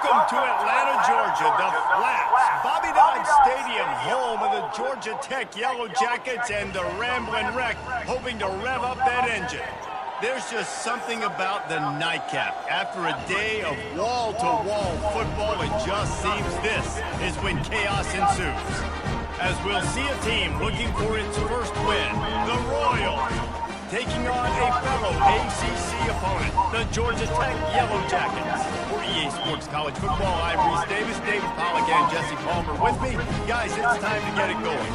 Welcome to Atlanta, Georgia, the Flats, Bobby Dodd Stadium, home of the Georgia Tech Yellow Jackets and the Ramblin' Wreck, hoping to rev up that engine. There's just something about the nightcap. After a day of wall-to-wall football, it just seems this is when chaos ensues. As we'll see a team looking for its first win, the Royals, taking on a fellow ACC opponent, the Georgia Tech Yellow Jackets. For EA Sports College Football, I'm Reese Davis, David Pollack, and Jesse Palmer with me. Guys, it's time to get it going.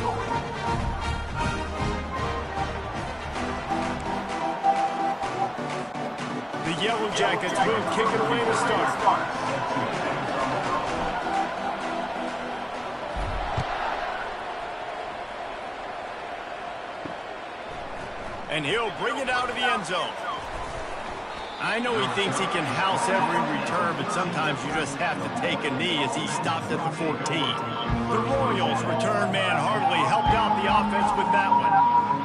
The Yellow Jackets will kick it away to start. And he'll bring it out of the end zone. I know he thinks he can house every return, but sometimes you just have to take a knee as he stopped at the 14. The Royals return man hardly helped out the offense with that one.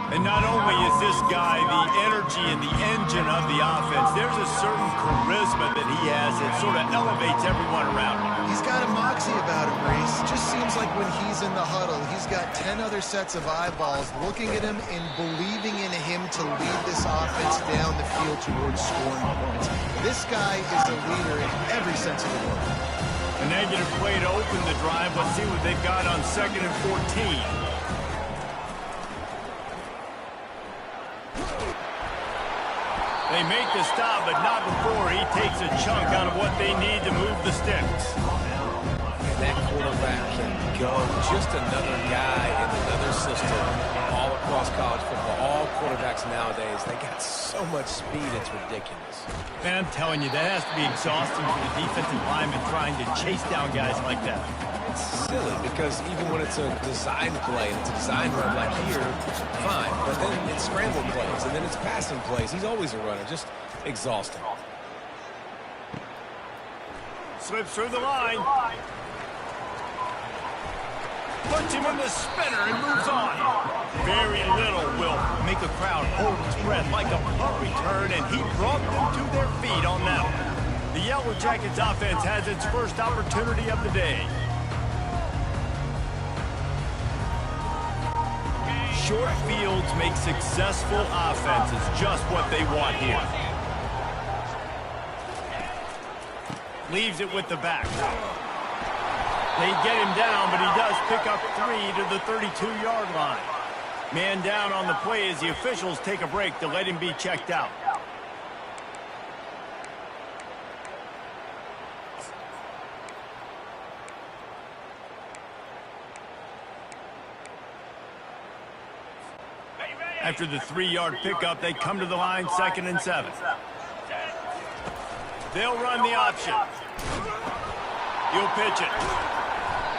And not only is this guy the energy and the engine of the offense, there's a certain charisma that he has that sort of elevates everyone around him. He's got a moxie about him, Reese. Just seems like when he's in the huddle, he's got 10 other sets of eyeballs looking at him and believing in him to lead this offense down the field towards scoring points. This guy is a leader in every sense of the word. A negative play to open the drive. Let's see what they've got on 2nd and 14. They make the stop, but not before he takes a chunk out of what they need to move the sticks. And that quarterback can go. Just another guy in another system all across college football. All quarterbacks nowadays, they got so much speed, it's ridiculous. Man, I'm telling you, that has to be exhausting for the defensive lineman trying to chase down guys like that. It's silly because even when it's a design play, and it's a design run like here, fine. But then it's scramble plays, and then it's passing plays. He's always a runner, just exhausting. Slips through the line. Puts him in the spinner and moves on. Very little will make a crowd hold its breath like a punt return, and he brought them to their feet on that one. The Yellow Jackets offense has its first opportunity of the day. Short fields make successful offenses, just what they want here. Leaves it with the back. They get him down, but he does pick up 3 to the 32-yard line. Man down on the play as the officials take a break to let him be checked out. After the 3-yard pickup, they come to the line, 2nd and 7. They'll run the option. He'll pitch it.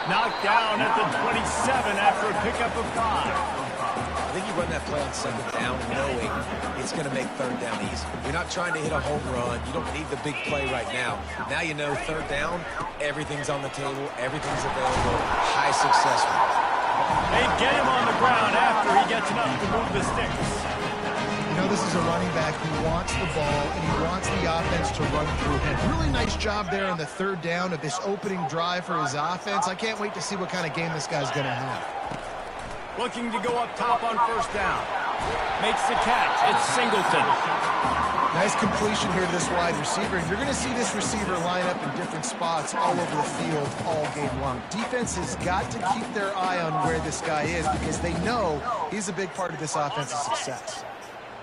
Knocked down at the 27 after a pickup of 5. I think you run that play on 2nd down knowing it's going to make 3rd down easy. You're not trying to hit a home run. You don't need the big play right now. Now you know 3rd down, everything's on the table, everything's available, high success rate. They get him on the ground after he gets enough to move the sticks. You know, this is a running back who wants the ball, and he wants the offense to run through him. Really nice job there on the 3rd down of this opening drive for his offense. I can't wait to see what kind of game this guy's going to have. Looking to go up top on 1st down. Makes the catch. It's Singleton. Nice completion here to this wide receiver. And you're going to see this receiver line up in different spots all over the field all game long. Defense has got to keep their eye on where this guy is because they know he's a big part of this offensive success.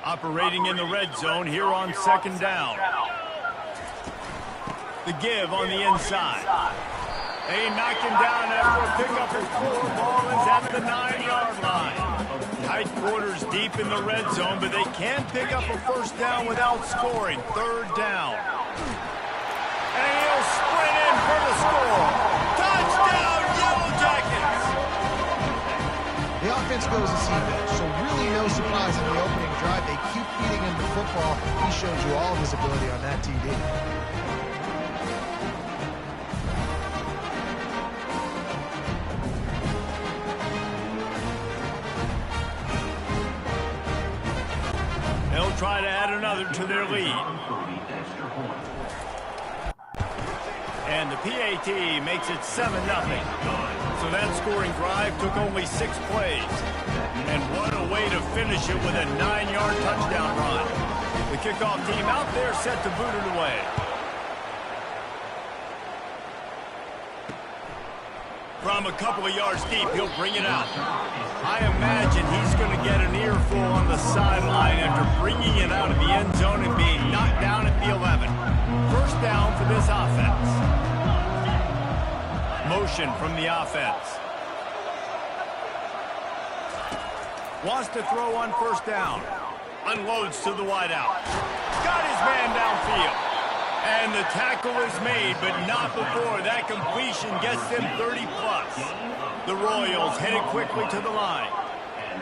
Operating in the red zone here on 2nd down. The give on the inside. They knock him down after a pickup of 4. Ball is at the 9-yard line. Tight quarters deep in the red zone, but they can pick up a 1st down without scoring. 3rd down. And he'll sprint in for the score. Touchdown, Yellow Jackets! The offense goes as he goes, so really no surprise in the opening drive. They keep feeding him the football. He shows you all of his ability on that TD. They'll try to add another to their lead. And the PAT makes it 7-0. So that scoring drive took only 6 plays. And what a way to finish it with a 9-yard touchdown run. The kickoff team out there set to boot it away. From a couple of yards deep, he'll bring it out. I imagine he's going to get an earful on the sideline after bringing it out of the end zone and being knocked down at the 11. First down for this offense. Motion from the offense. Wants to throw on first down. Unloads to the wideout. Got his man downfield. And the tackle is made, but not before that completion gets them 30-plus. The Royals headed quickly to the line.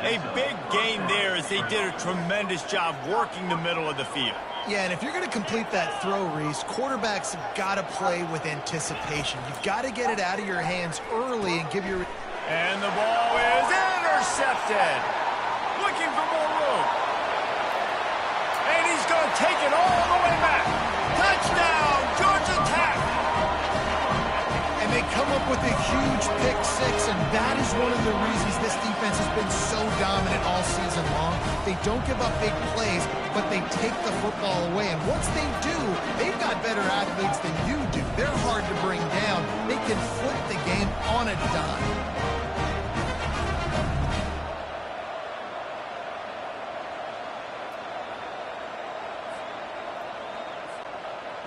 A big gain there as they did a tremendous job working the middle of the field. Yeah, and if you're going to complete that throw, Reese, quarterbacks have got to play with anticipation. You've got to get it out of your hands early and give your... And the ball is intercepted. Looking for more room. And he's going to take it all the way back. Touchdown, Georgia Tech! And they come up with a huge pick six, and that is one of the reasons this defense has been so dominant all season long. They don't give up big plays, but they take the football away. And once they do, they've got better athletes than you do. They're hard to bring down. They can flip the game on a dime.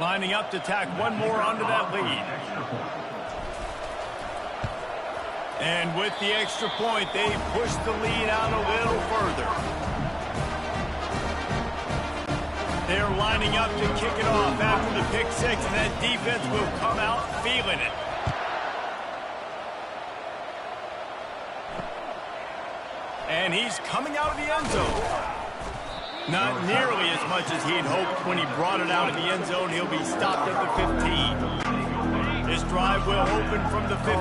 Lining up to tack one more onto that lead. And with the extra point, they push the lead out a little further. They're lining up to kick it off after the pick six, and that defense will come out feeling it. And he's coming out of the end zone. Not nearly as much as he'd hoped when he brought it out of the end zone. He'll be stopped at the 15. This drive will open from the 15.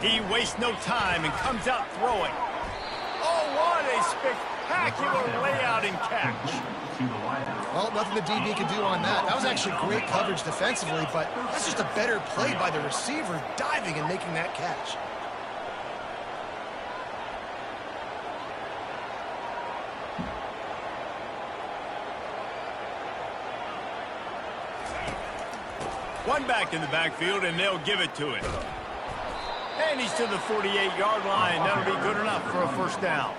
He wastes no time and comes out throwing. Oh, what a spectacular layout and catch. Well, nothing the DB could do on that. That was actually great coverage defensively, but that's just a better play by the receiver diving and making that catch. One back in the backfield, and they'll give it to him. And he's to the 48-yard line. That'll be good enough for a first down.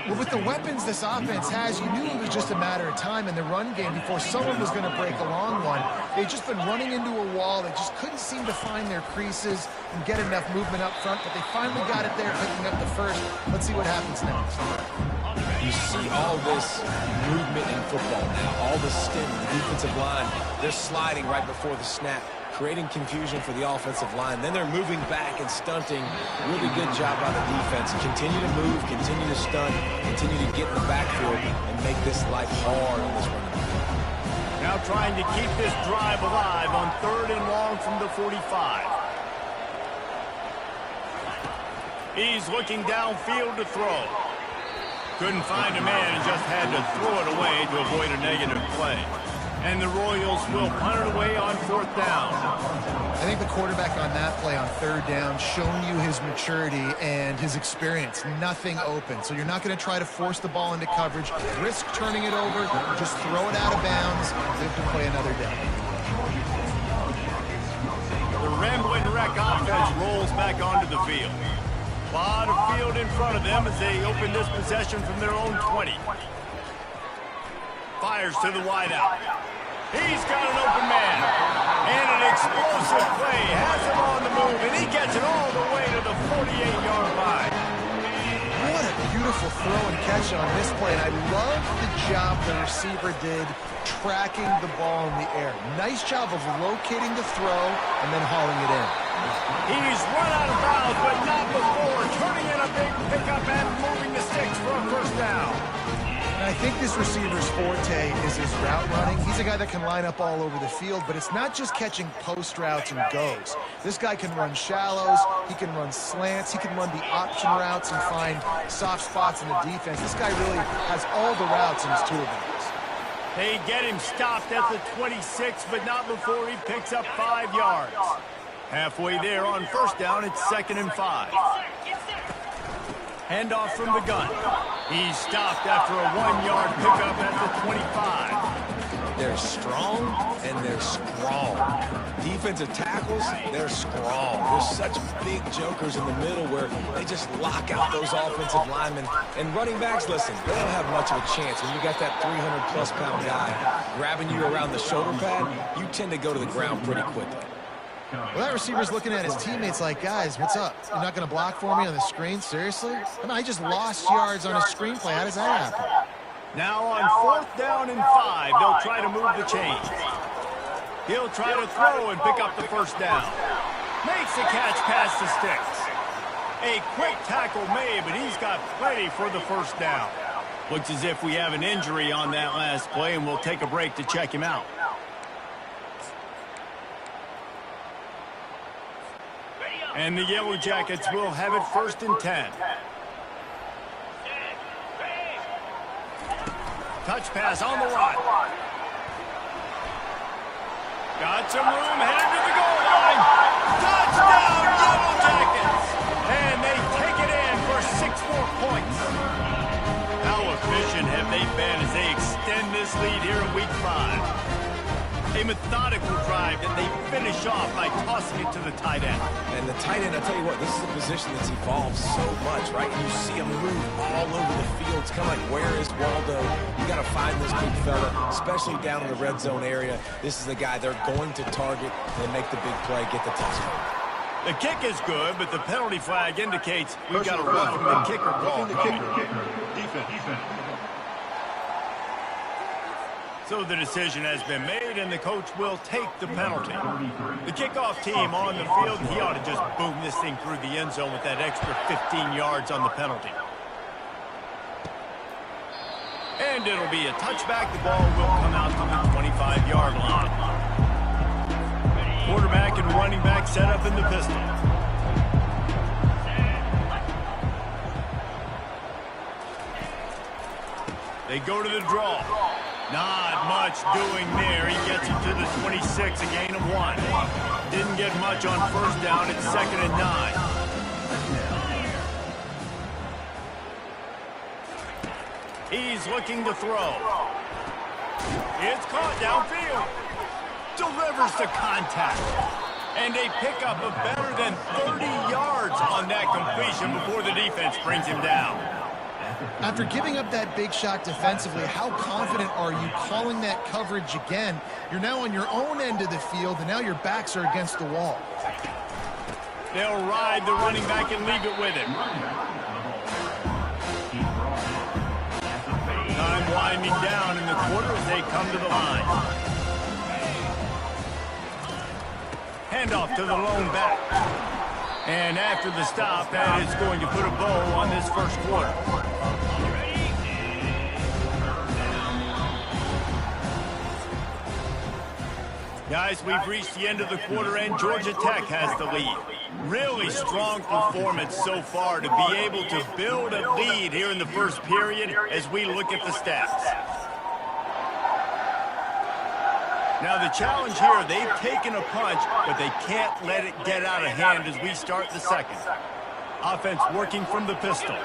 Well, with the weapons this offense has, you knew it was just a matter of time in the run game before someone was going to break a long one. They've just been running into a wall. They just couldn't seem to find their creases and get enough movement up front, but they finally got it there, picking up the first. Let's see what happens next. You see all this movement in football now. All the stem, the defensive line, they're sliding right before the snap, creating confusion for the offensive line. Then they're moving back and stunting. Really good job by the defense. Continue to move, continue to stunt, continue to get in the backfield and make this life hard on this running back. Now trying to keep this drive alive on 3rd and long from the 45. He's looking downfield to throw. Couldn't find a man and just had to throw it away to avoid a negative play. And the Royals will punt it away on 4th down. I think the quarterback on that play on 3rd down showing you his maturity and his experience. Nothing open. So you're not going to try to force the ball into coverage, risk turning it over, just throw it out of bounds, live to play another day. The Ramblin' Wreck offense rolls back onto the field. A lot of field in front of them as they open this possession from their own 20. Fires to the wideout. He's got an open man. And an explosive play has him on the move, and he gets it all the way to the 48-yard line. What a beautiful throw and catch on this play. And I love the job the receiver did tracking the ball in the air. Nice job of locating the throw and then hauling it in. He's run out of bounds, but not before turning in a big pickup and moving the sticks for a first down. And I think this receiver's forte is his route running. He's a guy that can line up all over the field, but it's not just catching post routes and goes. This guy can run shallows, he can run slants, he can run the option routes and find soft spots in the defense. This guy really has all the routes in his toolbox. They get him stopped at the 26, but not before he picks up 5 yards. Halfway there on first down, it's 2nd and 5. Handoff from the gun. He's stopped after a 1-yard pickup at the 25. They're strong and they're strong. Defensive tackles, they're strong. There's such big jokers in the middle where they just lock out those offensive linemen. And running backs, listen, they don't have much of a chance. When you got that 300-plus pound guy grabbing you around the shoulder pad, you tend to go to the ground pretty quickly. Well, that receiver's looking at his teammates like, guys, what's up? You're not going to block for me on the screen? Seriously? I mean, I just lost yards on a screen play. How does that happen? Now on 4th down and 5, they'll try to move the chains. He'll try to throw and pick up the first down. Makes the catch past the sticks. A quick tackle made, but he's got plenty for the first down. Looks as if we have an injury on that last play, and we'll take a break to check him out. And the Yellow Jackets will have it 1st and 10. Touch pass on the run. Got some room, headed to the goal line. Touchdown, Yellow Jackets! And they take it in for 6 more points. How efficient have they been as they extend this lead here in Week 5? A methodical drive that they finish off by tossing it to the tight end. And the tight end, I'll tell you what, this is a position that's evolved so much, right? You see him move all over the field. It's kind of like, where is Waldo? You got to find this big fella, especially down in the red zone area. This is the guy they're going to target and make the big play, get the touchdown. The kick is good, but the penalty flag indicates we've got a roughing the kicker call coming. Defense. So the decision has been made, and the coach will take the penalty. The kickoff team on the field, he ought to just boom this thing through the end zone with that extra 15 yards on the penalty. And it'll be a touchback. The ball will come out to the 25-yard line. Quarterback and running back set up in the pistol. They go to the draw. Not much doing there. He gets it to the 26, a gain of 1. Didn't get much on first down. It's 2nd and 9. He's looking to throw. It's caught downfield. Delivers the contact. And a pickup of better than 30 yards on that completion before the defense brings him down. After giving up that big shot defensively, how confident are you calling that coverage again? You're now on your own end of the field, and now your backs are against the wall. They'll ride the running back and leave it with him. Time winding down in the quarter as they come to the line. Handoff to the lone back. And after the stop, that is going to put a bow on this first quarter. Guys, we've reached the end of the quarter, and Georgia Tech has the lead. Really strong performance so far to be able to build a lead here in the first period as we look at the stats. Now the challenge here, they've taken a punch, but they can't let it get out of hand as we start the second. Offense working from the pistol.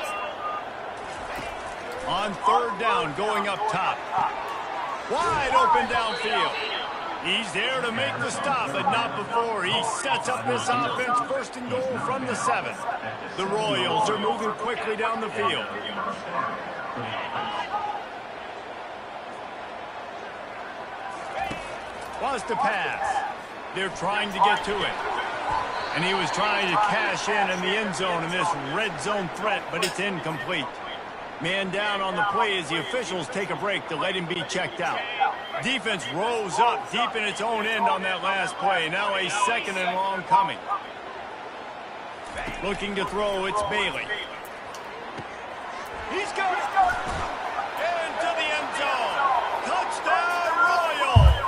On 3rd down, going up top. Wide open downfield. He's there to make the stop, but not before he sets up this offense 1st and goal from the 7. The Royals are moving quickly down the field. Wants to pass. They're trying to get to it. And he was trying to cash in the end zone in this red zone threat, but it's incomplete. Man down on the play as the officials take a break to let him be checked out. Defense rose up deep in its own end on that last play. Now a 2nd and long coming. Looking to throw, it's Bailey. He's got it. Into the end zone. Touchdown, Royals.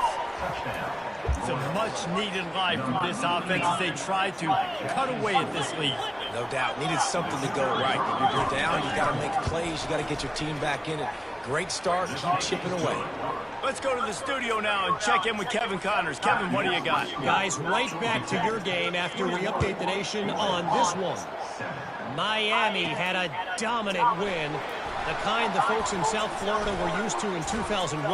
It's a much-needed life from this offense as they try to cut away at this lead. No doubt. Needed something to go right. You're down, you got to make plays, you got to get your team back in it. Great start, keep chipping away. Let's go to the studio now and check in with Kevin Connors. Kevin, what do you got? Guys, right back to your game after we update the nation on this one. Miami had a dominant win, the kind the folks in South Florida were used to in 2001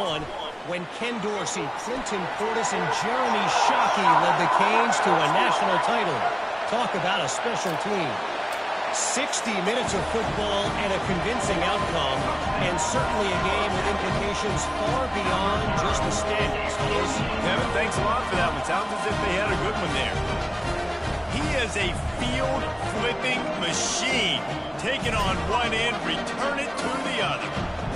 when Ken Dorsey, Clinton Portis, and Jeremy Shockey led the Canes to a national title. Talk about a special team. 60 minutes of football and a convincing outcome, and certainly a game with implications far beyond just the standings. Kevin, thanks a lot for that one. Sounds as if they had a good one there. He is a field-flipping machine. Take it on one end, return it to the other.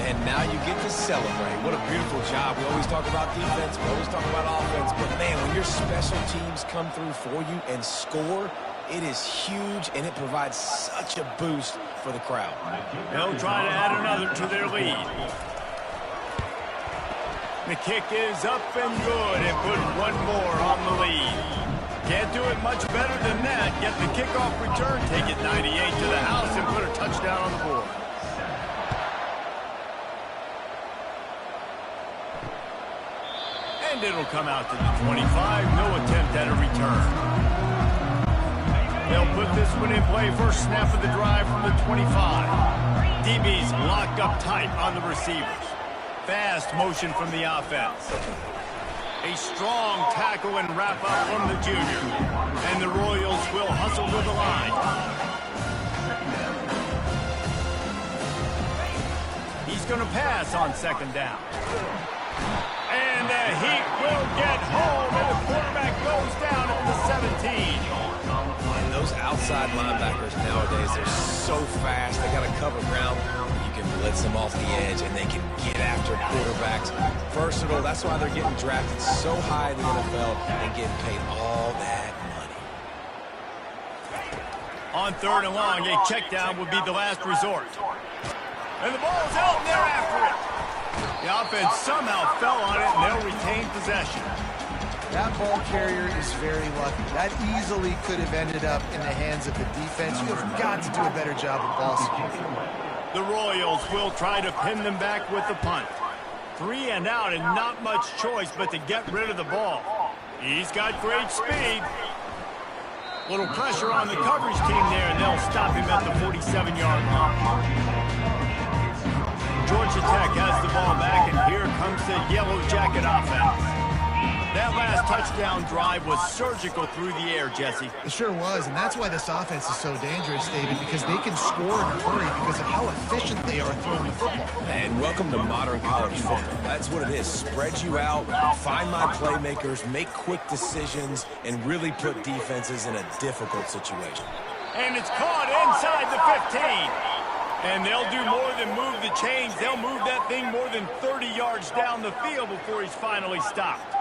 And now you get to celebrate. What a beautiful job. We always talk about defense, we always talk about offense, but man, when your special teams come through for you and score, it is huge, and it provides such a boost for the crowd. They'll try to add another to their lead. The kick is up and good, and put one more on the lead. Can't do it much better than that. Get the kickoff return, take it 98 to the house, and put a touchdown on the board. And it'll come out to the 25. No attempt at a return. They'll put this one in play. First snap of the drive from the 25. DB's locked up tight on the receivers. Fast motion from the offense. A strong tackle and wrap up from the junior. And the Royals will hustle to the line. He's going to pass on second down. And the Heat will get home, and the quarterback goes down at the 17. Those outside linebackers nowadays, they're so fast. They got to cover ground. You can blitz them off the edge, and they can get after quarterbacks. Versatile. That's why they're getting drafted so high in the NFL and getting paid all that money. On third and long, a check down would be the last resort. And the ball's out, and they're after it. The offense somehow fell on it, and they'll retain possession. That ball carrier is very lucky. That easily could have ended up in the hands of the defense. You have got to do a better job of ball security. The Royals will try to pin them back with the punt. 3 and out, and not much choice but to get rid of the ball. He's got great speed. Little pressure on the coverage team there, and they'll stop him at the 47-yard line. Georgia Tech has the ball back, and here comes the Yellow Jacket offense. That last touchdown drive was surgical through the air, Jesse. It sure was, and that's why this offense is so dangerous, David, because they can score in a hurry because of how efficient they are throwing the football. And welcome to modern college football. That's what it is. Spread you out, find my playmakers, make quick decisions, and really put defenses in a difficult situation. And it's caught inside the 15. And they'll do more than move the chains. They'll move that thing more than 30 yards down the field before he's finally stopped.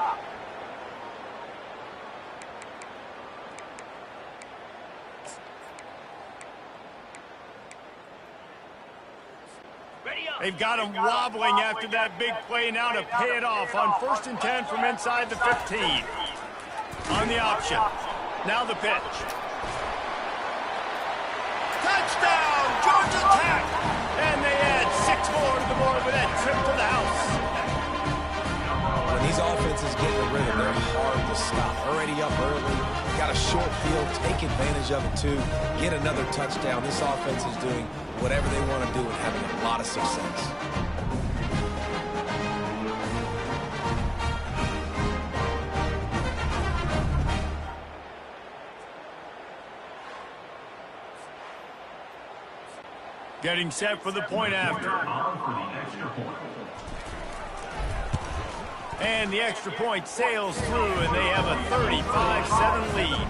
They've got him wobbling after that big play now to pay it off on 1st and 10 from inside the 15. On the option. Now the pitch. Touchdown, Georgia Tech! And they add 6 more to the board with that trip to the house. When these offenses get in the rhythm, they're hard to stop. Already up early, got a short field, take advantage of it too, get another touchdown. This offense is doing whatever they want to do and having a lot of success. Getting set for the point after. And the extra point sails through, and they have a 35-7 lead.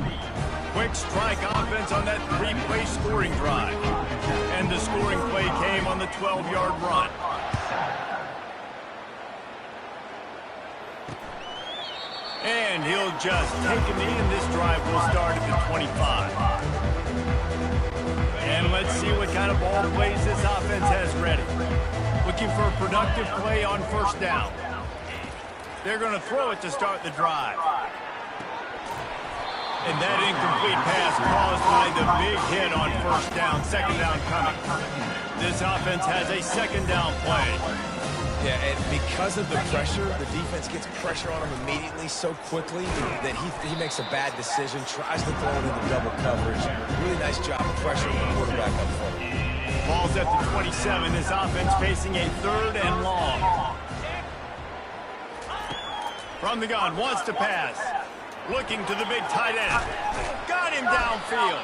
Quick strike offense on that 3-play scoring drive. And the scoring play came on the 12-yard run. And he'll just take a knee, and this drive will start at the 25. And let's see what kind of ball plays this offense has ready. Looking for a productive play on 1st down. They're going to throw it to start the drive. And that incomplete pass caused by the big hit on 1st down. 2nd down coming. This offense has a 2nd down play. Yeah, and because of the pressure, the defense gets pressure on him immediately so quickly that he makes a bad decision, tries to throw it into double coverage. Really nice job pressuring the quarterback up front. Ball's at the 27. This offense facing a 3rd and long. From the gun, wants to pass. Looking to the big tight end. Got him downfield.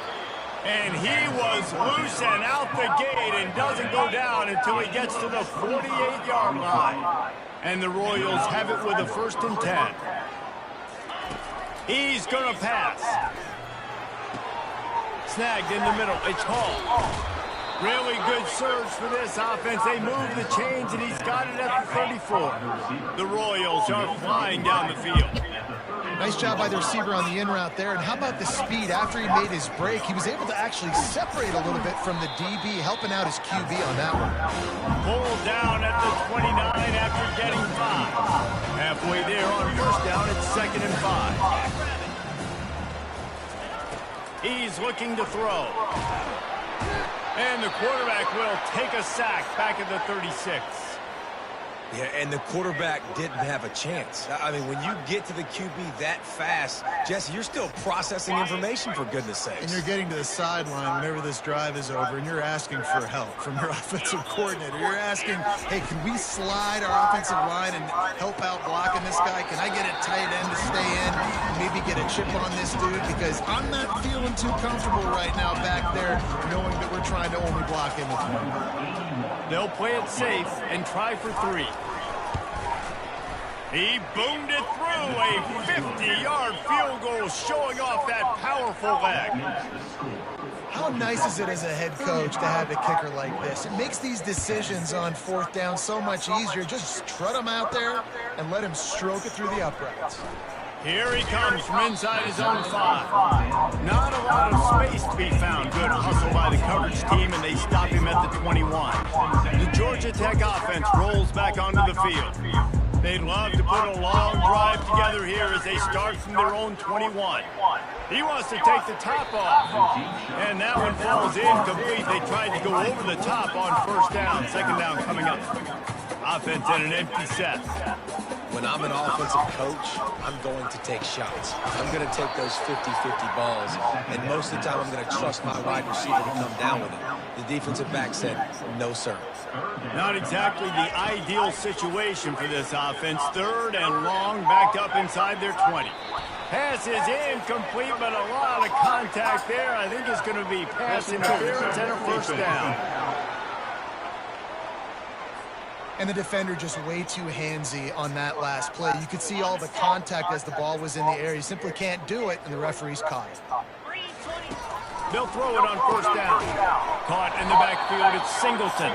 And he was loose and out the gate and doesn't go down until he gets to the 48-yard line. And the Royals have it with a 1st and 10. He's going to pass. Snagged in the middle. It's Hall. Really good surge for this offense. They move the chains, and he's got it at the 34. The Royals are flying down the field. Nice job by the receiver on the in route there. And how about the speed? After he made his break, he was able to actually separate a little bit from the DB, helping out his QB on that one. Pulled down at the 29 after getting 5. Halfway there on 1st down, it's 2nd and 5. He's looking to throw. And the quarterback will take a sack back at the 36. Yeah, and the quarterback didn't have a chance. I mean, when you get to the QB that fast, Jesse, you're still processing information, for goodness sakes. And you're getting to the sideline whenever this drive is over, and you're asking for help from your offensive coordinator. You're asking, hey, can we slide our offensive line and help out blocking this guy? Can I get a tight end to stay in, maybe get a chip on this dude? Because I'm not feeling too comfortable right now back there knowing that we're trying to only block him with one. They'll play it safe and try for 3. He boomed it through a 50-yard field goal, showing off that powerful leg. How nice is it as a head coach to have a kicker like this? It makes these decisions on 4th down so much easier. Just trot him out there and let him stroke it through the uprights. Here he comes from inside his own 5. Not a lot of space to be found. Good hustle by the coverage team, and they stop him at the 21. The Georgia Tech offense rolls back onto the field. They'd love to put a long drive together here as they start from their own 21. He wants to take the top off. And that one falls incomplete. They tried to go over the top on 1st down. 2nd down coming up. Offense at an empty set. When I'm an offensive coach, I'm going to take shots. I'm going to take those 50-50 balls, and most of the time I'm going to trust my wide receiver to come down with it. The defensive back said, no, sir. Not exactly the ideal situation for this offense. 3rd and long, backed up inside their 20. Pass is incomplete, but a lot of contact there. I think it's going to be pass interference and a 1st down. And the defender just way too handsy on that last play. You could see all the contact as the ball was in the air. You simply can't do it, and the referee's caught it. They'll throw it on 1st down. Caught in the backfield, it's Singleton.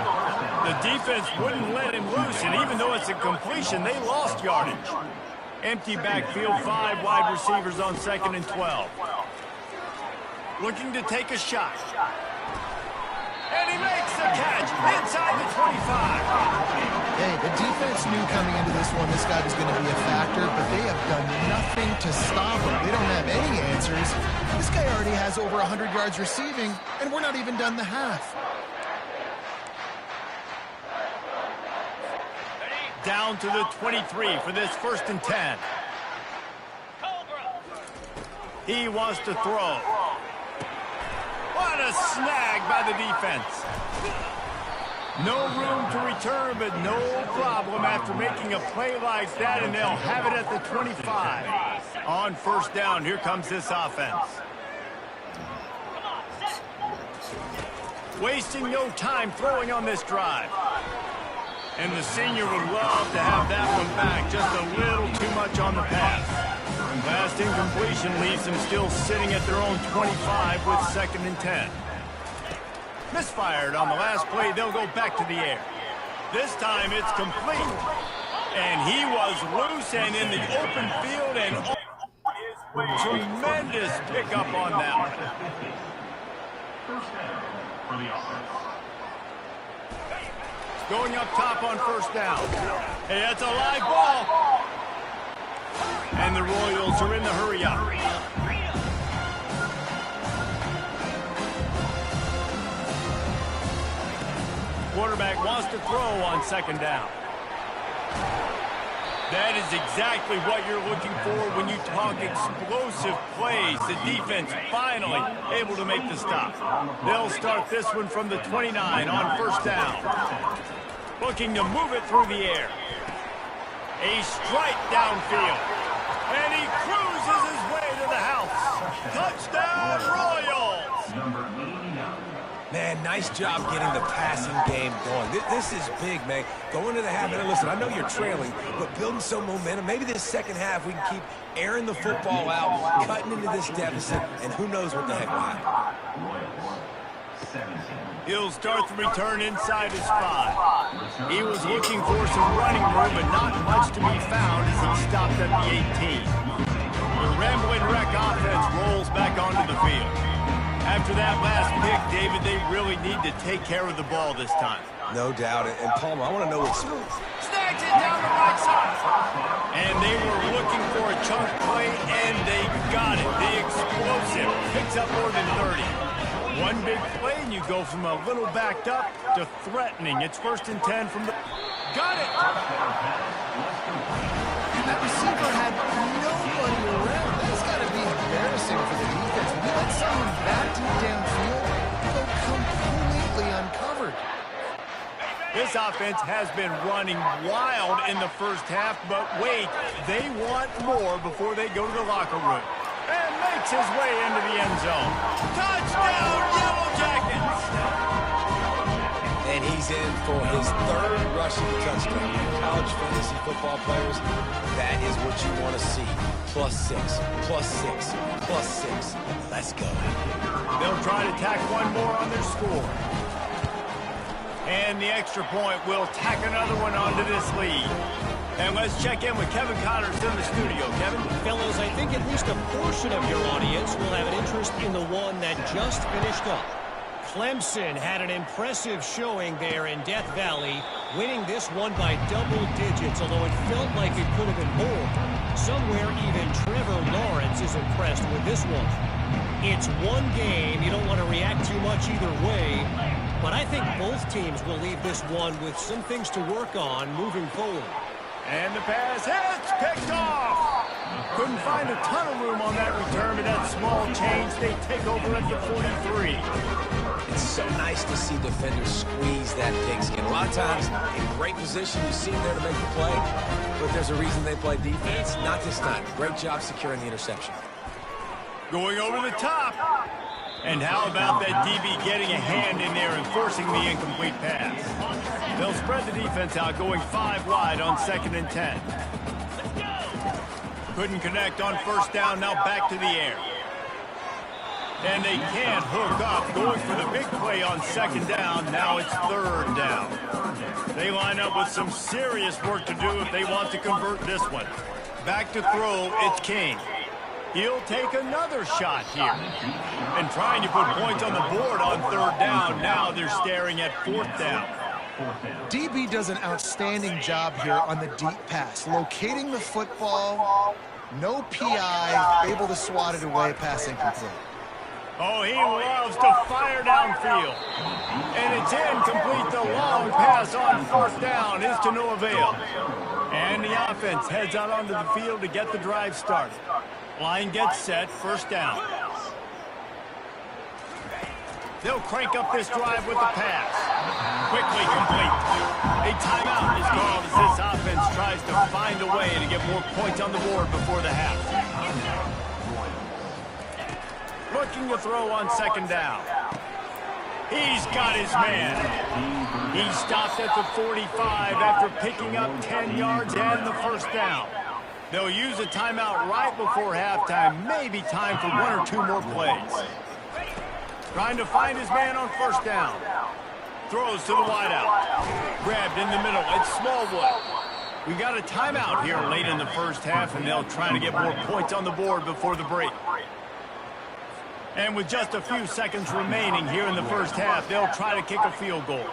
The defense wouldn't let him loose, and even though it's a completion, they lost yardage. Empty backfield, 5 wide receivers on 2nd and 12. Looking to take a shot. And he makes the catch inside the 25. Hey, the defense knew coming into this one this guy was going to be a factor, but they have done nothing to stop him. They don't have any answers. This guy already has over 100 yards receiving, and we're not even done the half. Down to the 23 for this 1st and 10. He wants to throw. What a snag by the defense. No room to return, but no problem after making a play like that, and they'll have it at the 25. On 1st down, here comes this offense. Wasting no time throwing on this drive. And the senior would love to have that one back. Just a little too much on the pass. Last incompletion leaves them still sitting at their own 25 with 2nd and 10. Misfired on the last play. They'll go back to the air. This time it's complete. And he was loose and in the open field, and tremendous pickup on that one. Going up top on 1st down. Hey, that's a live ball. And the Royals are in the hurry up. Quarterback wants to throw on 2nd down. That is exactly what you're looking for when you talk explosive plays. The defense finally able to make the stop. They'll start this one from the 29 on first down. Looking to move it through the air. A strike downfield. And he cruises his way to the house. Touchdown, Royals! Man, nice job getting the passing game going. This is big, man. Going to the half, and listen, I know you're trailing, but building some momentum. Maybe this second half we can keep airing the football out, cutting into this deficit, and who knows what the heck will happen. He'll start the return inside his 5. He was looking for some running room, but not much to be found as he stopped at the 18. The Rambling Wreck offense rolls back onto the field. After that last pick, David, they really need to take care of the ball this time. No doubt. And Palmer, I want to know what's... Snags it down the right side. And they were looking for a chunk play, and they got it. The explosive picks up more than 30. One big play, and you go from a little backed up to threatening. It's 1st and 10 from the... Got it! That receiver had nobody around. That's got to be embarrassing for the defense. When you let someone that deep downfield go completely uncovered. This offense has been running wild in the first half, but wait, they want more before they go to the locker room. And makes his way into the end zone. Touchdown, Yellow Jackets! And he's in for his 3rd rushing touchdown. College fantasy football players, that is what you want to see. +6, +6, +6. Let's go. They'll try to tack one more on their score. And the extra point will tack another one onto this lead. And let's check in with Kevin Connors in the studio. Kevin? Fellas, I think at least a portion of your audience will have an interest in the one that just finished up. Clemson had an impressive showing there in Death Valley, winning this one by double digits, although it felt like it could have been more. Somewhere even Trevor Lawrence is impressed with this one. It's one game. You don't want to react too much either way, but I think both teams will leave this one with some things to work on moving forward. And the pass hits, picked off. Couldn't find a ton of room on that return, but that small change, they take over at the 43. It's so nice to see defenders squeeze that pigskin. A lot of times, in great position, you see them there to make the play, but there's a reason they play defense. Not this time. Great job securing the interception. Going over the top. And how about that DB getting a hand in there and forcing the incomplete pass? They'll spread the defense out, going 5 wide on 2nd and 10. Couldn't connect on first down, now back to the air. And they can't hook up, going for the big play on 2nd down, now it's 3rd down. They line up with some serious work to do if they want to convert this one. Back to throw, it's King. He'll take another shot here. And trying to put points on the board on 3rd down. Now they're staring at 4th down. DB does an outstanding job here on the deep pass. Locating the football, no PI, able to swat it away, pass incomplete. Oh, he loves to fire downfield. And it's incomplete. The long pass on 4th down is to no avail. And the offense heads out onto the field to get the drive started. Line gets set, 1st down. They'll crank up this drive with the pass. Quickly complete. A timeout is called as this offense tries to find a way to get more points on the board before the half. Looking to throw on 2nd down. He's got his man. He stopped at the 45 after picking up 10 yards and the 1st down. They'll use a timeout right before halftime. Maybe time for 1 or 2 more plays. Trying to find his man on 1st down. Throws to the wideout. Grabbed in the middle. It's Smallwood. We got a timeout here late in the first half, and they'll try to get more points on the board before the break. And with just a few seconds remaining here in the first half, they'll try to kick a field goal.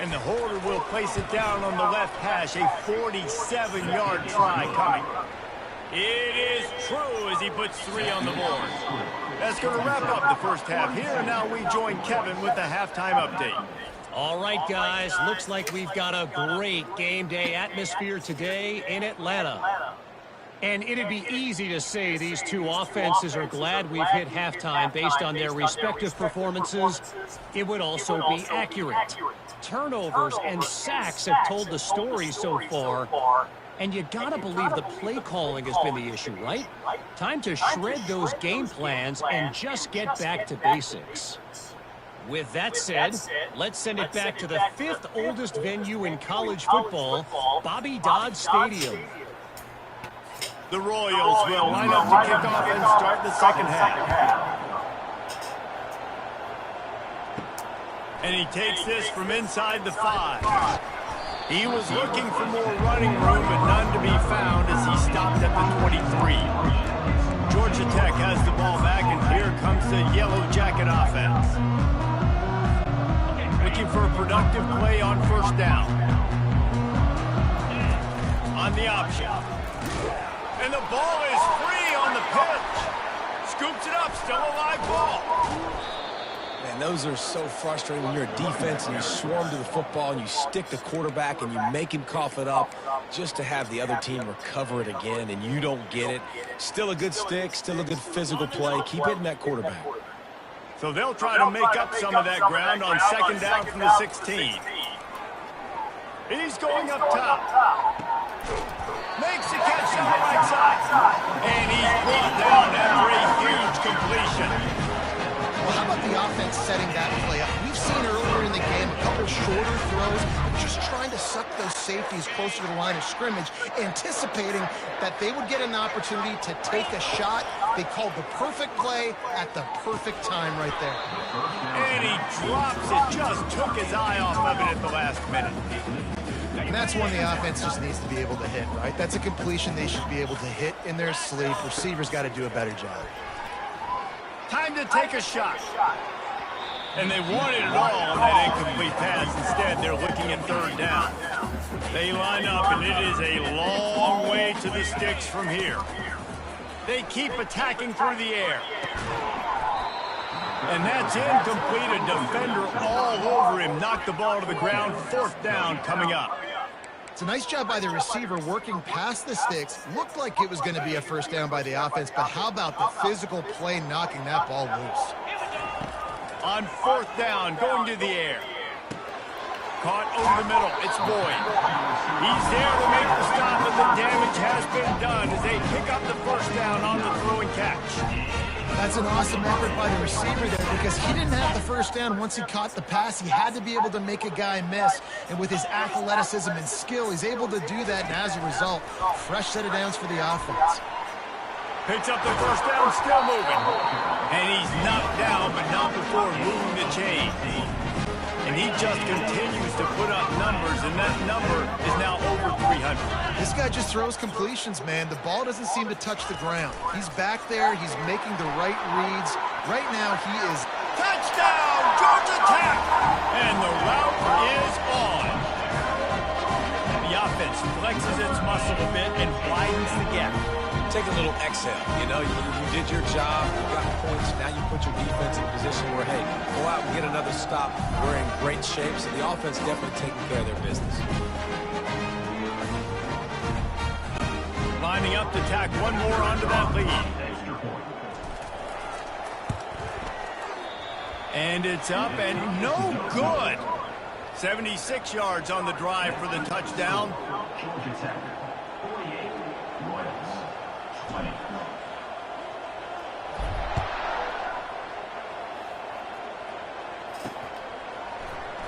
And the holder will place it down on the left hash, a 47-yard try coming. It is true as he puts 3 on the board. That's going to wrap up the first half here, and now we join Kevin with the halftime update. All right, guys, looks like we've got a great game day atmosphere today in Atlanta. And it'd be easy to say these two offenses are glad we've hit halftime based on their respective performances. It would also be accurate. Turnovers and sacks have told the story so far. And you gotta believe the play calling has been the issue, right? Time to shred those game plans and just get back to basics. With that said, let's send it back to the fifth oldest venue in college football, Bobby Dodd Stadium. The Royals will line up to kick off and start the second half. And he takes this from inside the 5. He was looking for more running room, but none to be found as he stopped at the 23. Georgia Tech has the ball back, and here comes the Yellow Jacket offense. Looking for a productive play on first down. On the option. And the ball is free on the pitch. Scoops it up, still a live ball. Man, those are so frustrating when you're a defense and you swarm to the football and you stick the quarterback and you make him cough it up just to have the other team recover it again and you don't get it. Still a good stick, still a good physical play. Keep hitting that quarterback. So they'll try to make up some of that ground on second down from the 16. He's going up top. Makes the catch to the right side. And he's brought down after a huge completion. Well, how about the offense setting that play up? We've seen earlier in the game a couple shorter throws, just trying to suck those safeties closer to the line of scrimmage, anticipating that they would get an opportunity to take a shot. They called the perfect play at the perfect time right there. And he drops it, just took his eye off of it at the last minute. And that's one the offense just needs to be able to hit, right? That's a completion they should be able to hit in their sleep. Receivers got to do a better job. Time to take a shot. And they wanted it all on that incomplete pass. Instead, they're looking at third down. They line up, and it is a long way to the sticks from here. They keep attacking through the air. And that's incomplete. A defender all over him. Knocked the ball to the ground. Fourth down coming up. It's a nice job by the receiver working past the sticks. Looked like it was going to be a first down by the offense, but how about the physical play knocking that ball loose? On fourth down, going to the air. Caught over the middle. It's Boyd. He's there to make the stop, but the damage has been done as they pick up the first down on the throw and catch. That's an awesome effort by the receiver there because he didn't have the first down once he caught the pass. He had to be able to make a guy miss. And with his athleticism and skill, he's able to do that. And as a result, fresh set of downs for the offense. Picks up the first down, still moving. And he's knocked down, but not before moving the chain. And he just continues to put up numbers, and that number is now over 300. This guy just throws completions, man. The ball doesn't seem to touch the ground. He's back there. He's making the right reads. Right now, he is... Touchdown, Georgia Tech! And the route is on. The offense flexes its muscle a bit and widens the gap. Take a little exhale. You know, you did your job, you got points, now you put your defense in a position where, hey, go out and get another stop. We're in great shape, so the offense definitely taking care of their business. Lining up to tack one more onto that lead. And it's up and no good. 76 yards on the drive for the touchdown.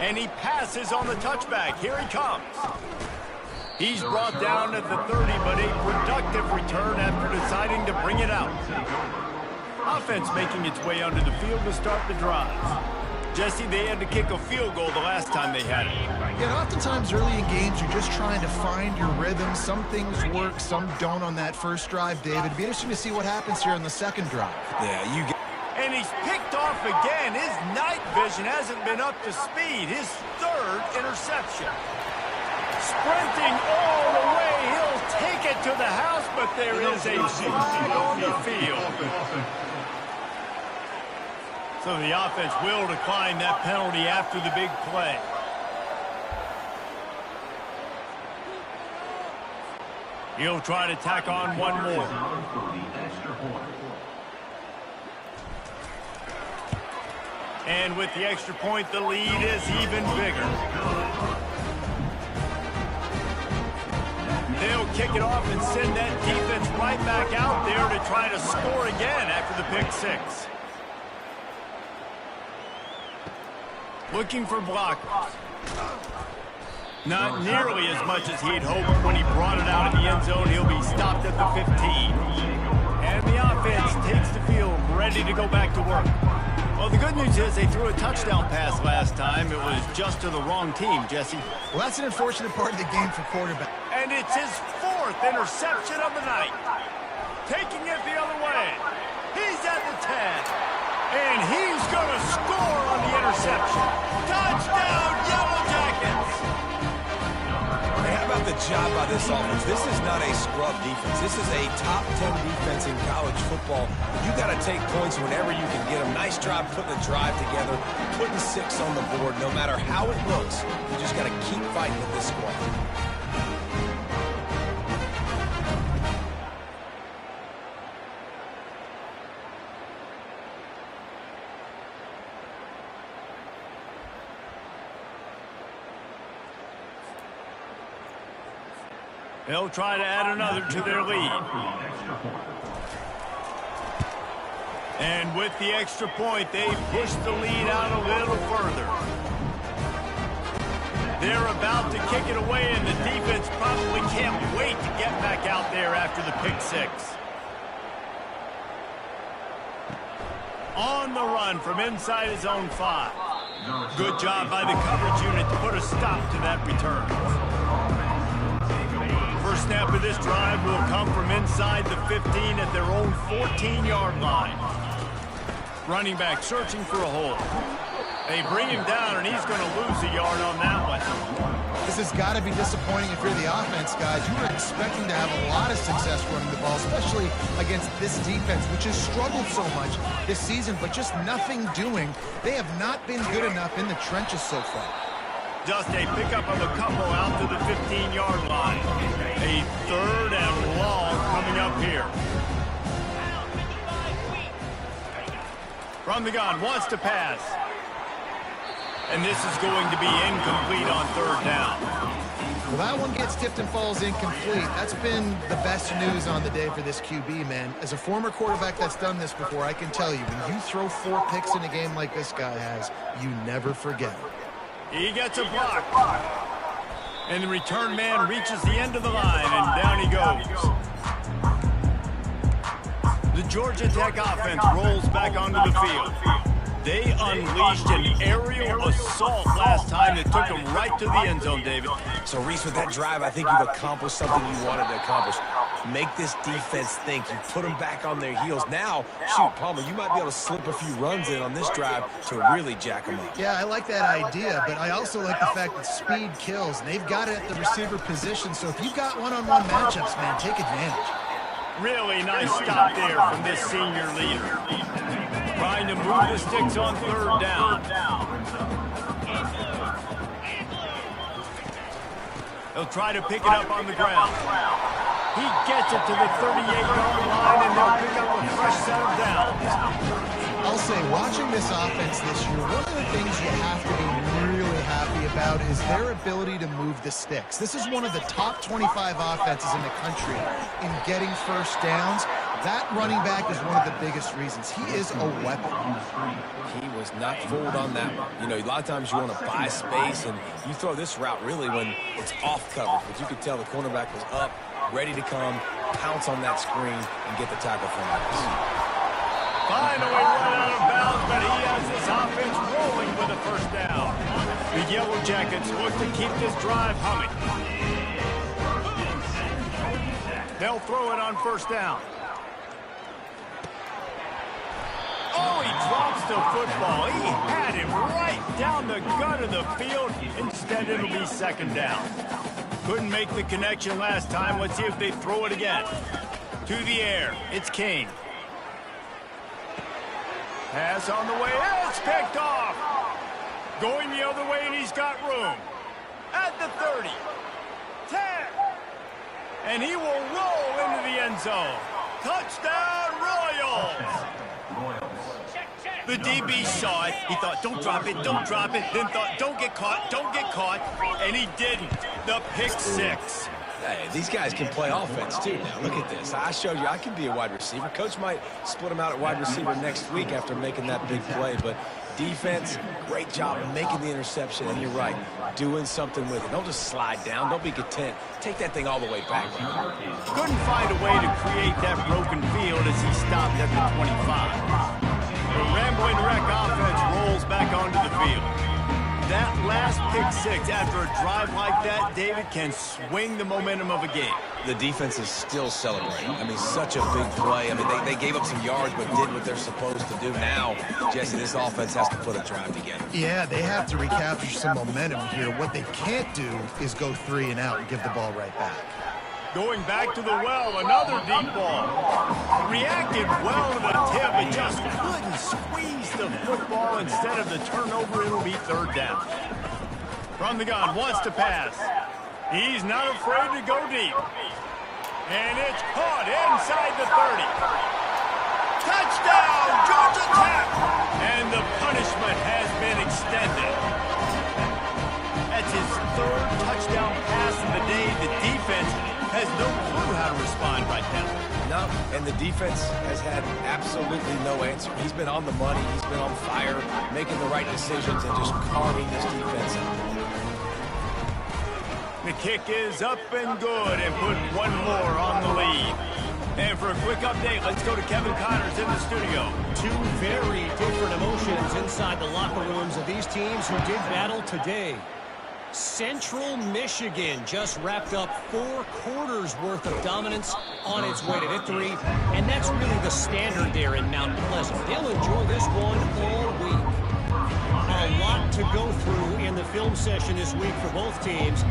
And he passes on the touchback. Here he comes. He's brought down at the 30, but a productive return after deciding to bring it out. Offense making its way onto the field to start the drive. Jesse, they had to kick a field goal the last time they had it. Yeah, and oftentimes early in games, you're just trying to find your rhythm. Some things work, some don't on that first drive, David. It'd be interesting to see what happens here on the second drive. Yeah, you get... And he's picked off again. His night vision hasn't been up to speed. His third interception. Sprinting all the way. He'll take it to the house, but there is a flag on the field. So the offense will decline that penalty after the big play. He'll try to tack on one more. And with the extra point, the lead is even bigger. They'll kick it off and send that defense right back out there to try to score again after the pick six. Looking for blockers. Not nearly as much as he'd hoped when he brought it out of the end zone. He'll be stopped at the 15. And the offense takes the field ready to go back to work. Well, the good news is they threw a touchdown pass last time. It was just to the wrong team, Jesse. Well, that's an unfortunate part of the game for quarterback. And it's his 4th interception of the night. Taking it the other way. He's at the 10. And he's going to score on the interception. Touchdown, Yellow Jackets! Hey, how about the job by this offense? This is not a scrub defense. This is a top 10 defense in college football. You got to take points whenever you can get them. Nice job putting the drive together, putting 6 on the board. No matter how it looks, you just got to keep fighting with this squad. They'll try to add another to their lead. And with the extra point, they push the lead out a little further. They're about to kick it away, and the defense probably can't wait to get back out there after the pick six. On the run from inside his own 5. Good job by the coverage unit to put a stop to that return. First snap of this drive will come from inside the 15 at their own 14-yard line. Running back searching for a hole. They bring him down, and he's going to lose a yard on that one. This has got to be disappointing if you're the offense, guys. You were expecting to have a lot of success running the ball, especially against this defense, which has struggled so much this season, but just nothing doing. They have not been good enough in the trenches so far. Just a pickup of a couple out to the 15-yard line. A 3rd and long coming up here. From the gun, wants to pass. And this is going to be incomplete on 3rd down. Well, that one gets tipped and falls incomplete. That's been the best news on the day for this QB, man. As a former quarterback that's done this before, I can tell you, when you throw 4 picks in a game like this guy has, you never forget it. He gets a block. And the return man reaches the end of the line, and down he goes. The Georgia Tech offense rolls back onto the field. They unleashed an aerial assault last time that took them right to the end zone, David. So, Reese, with that drive, I think you've accomplished something you wanted to accomplish. Make this defense think. You put them back on their heels. Now, shoot, Palmer, you might be able to slip a few runs in on this drive to really jack them up. Yeah, I like that idea, but I also like the fact that speed kills, and they've got it at the receiver position. So if you've got one-on-one matchups, man, take advantage. Really nice stop there from this senior leader. Trying to move the sticks on 3rd down. They'll try to pick it up on the ground. He gets it to the 38-yard line, and they'll pick up a fresh set of downs. I'll say, watching this offense this year, one of the things you have to be really happy about is their ability to move the sticks. This is one of the top 25 offenses in the country in getting first downs. That running back is one of the biggest reasons. He is a weapon. He was not fooled on that one. You know, a lot of times you want to buy space, and you throw this route really when it's off coverage. But you could tell the cornerback was up, ready to come, pounce on that screen, and get the tackle from it. Finally run out of bounds, but he has this offense rolling with a first down. The Yellow Jackets look to keep this drive humming. They'll throw it on 1st down. Oh, he drops the football. He had him right down the gut of the field. Instead, it'll be 2nd down. Couldn't make the connection last time. Let's see if they throw it again. To the air, it's King. Pass on the way. It's picked off. Going the other way, and he's got room. At the 30. 10. And he will roll into the end zone. Touchdown, Royals. The DB saw it. He thought, don't drop it, don't drop it. Then thought, don't get caught, don't get caught. And he didn't. The pick six. Hey, these guys can play offense, too. Now, look at this. I showed you I can be a wide receiver. Coach might split him out at wide receiver next week after making that big play. But defense, great job of making the interception. And you're right, doing something with it. Don't just slide down. Don't be content. Take that thing all the way back. Couldn't find a way to create that broken field as he stopped at the 25. The Rambling Wreck offense rolls back onto the field. That last pick six after a drive like that, David, can swing the momentum of a game. The defense is still celebrating. I mean, such a big play. I mean, they gave up some yards but did what they're supposed to do. Now, Jesse, this offense has to put a drive together. Yeah, they have to recapture some momentum here. What they can't do is go 3 and out and give the ball right back. Going back to the well, another deep ball. Reacted well to the tip and just couldn't squeeze the football. Instead of the turnover, it'll be third down. From the gun, wants to pass. He's not afraid to go deep. And it's caught inside the 30. Touchdown, Georgia Tech! And the punishment has been extended. That's his third touchdown pass of the day. The defense has no clue how to respond right now. No, and the defense has had absolutely no answer. He's been on the money. He's been on fire, making the right decisions and just carving this defense up. The kick is up and good and put one more on the lead. And for a quick update, let's go to Kevin Connors in the studio. Two very different emotions inside the locker rooms of these teams who did battle today. Central Michigan just wrapped up 4 quarters worth of dominance on its way to victory, and that's really the standard there in Mount Pleasant. They'll enjoy this one all week. A lot to go through in the film session this week for both teams,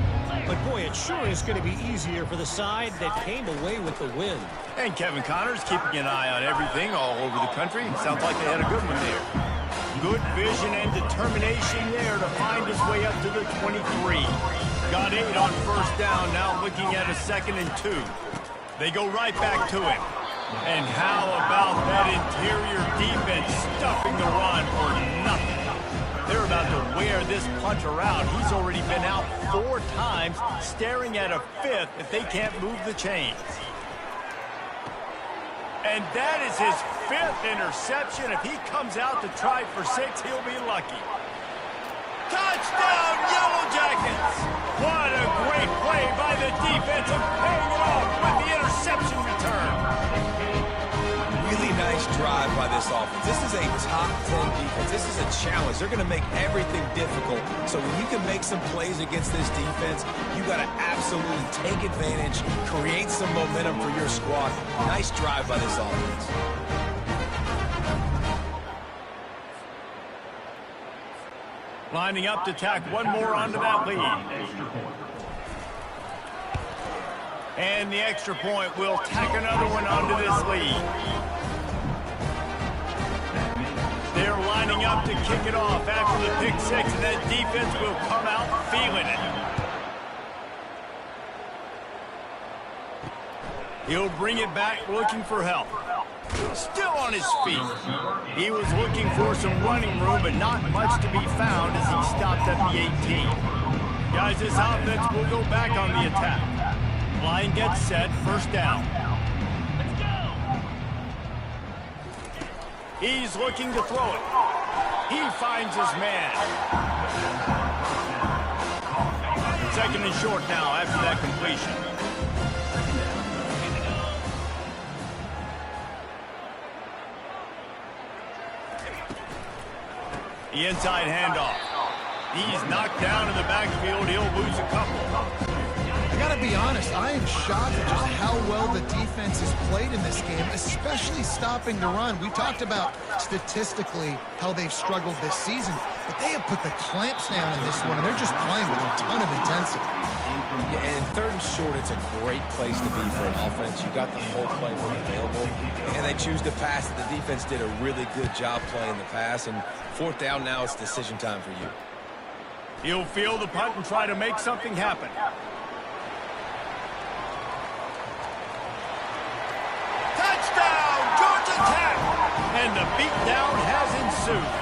but boy, it sure is going to be easier for the side that came away with the win. And Kevin Connors keeping an eye on everything all over the country. Sounds like they had a good one there. Good vision and determination there to find his way up to the 23. Got 8 on first down, now looking at a 2nd and 2. They go right back to him. And how about that interior defense stuffing the run for nothing? They're about to wear this punter out. He's already been out 4 times, staring at a 5th if they can't move the chains. And that is his 5th interception. If he comes out to try for 6, he'll be lucky. Touchdown, Yellow Jackets! What a great play by the defense and paying it off with the interception return. Really nice drive by this offense. This is a top 10 defense. This is a challenge. They're going to make everything difficult. So when you can make some plays against this defense, you got to absolutely take advantage, create some momentum for your squad. Nice drive by this offense. Lining up to tack one more onto that lead. And the extra point will tack another one onto this lead. They're lining up to kick it off after the pick 6, and that defense will come out feeling it. He'll bring it back looking for help. Still on his feet. He was looking for some running room, but not much to be found as he stopped at the 18. Guys, this offense will go back on the attack. Line gets set, first down. He's looking to throw it. He finds his man. 2nd and short now after that completion. The inside handoff. He's knocked down in the backfield. He'll lose a couple. I got got to be honest, I am shocked at just how well the defense has played in this game, especially stopping the run. We talked about statistically how they've struggled this season, but they have put the clamps down in this one, and they're just playing with a ton of intensity. Yeah, and third and short, it's a great place to be for an offense. You got the whole playbook available, and they choose to pass it. The defense did a really good job playing the pass, and fourth down now, it's decision time for you. He'll field the punt and try to make something happen. Touchdown, Georgia Tech! And the beatdown has ensued.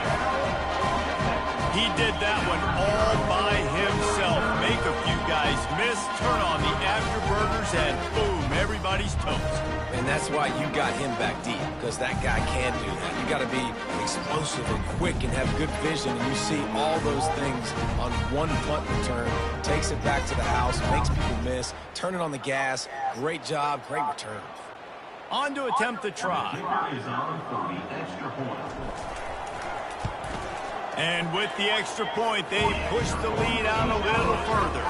He did that one all by himself. Make a few guys miss, turn on the afterburners, and boom, everybody's toast. And that's why you got him back deep, because that guy can do that. You got to be explosive and quick and have good vision, and you see all those things on one punt return. Takes it back to the house, makes people miss, turning on the gas. Great job, great return. On to attempt the try. And with the extra point, they push the lead out a little further.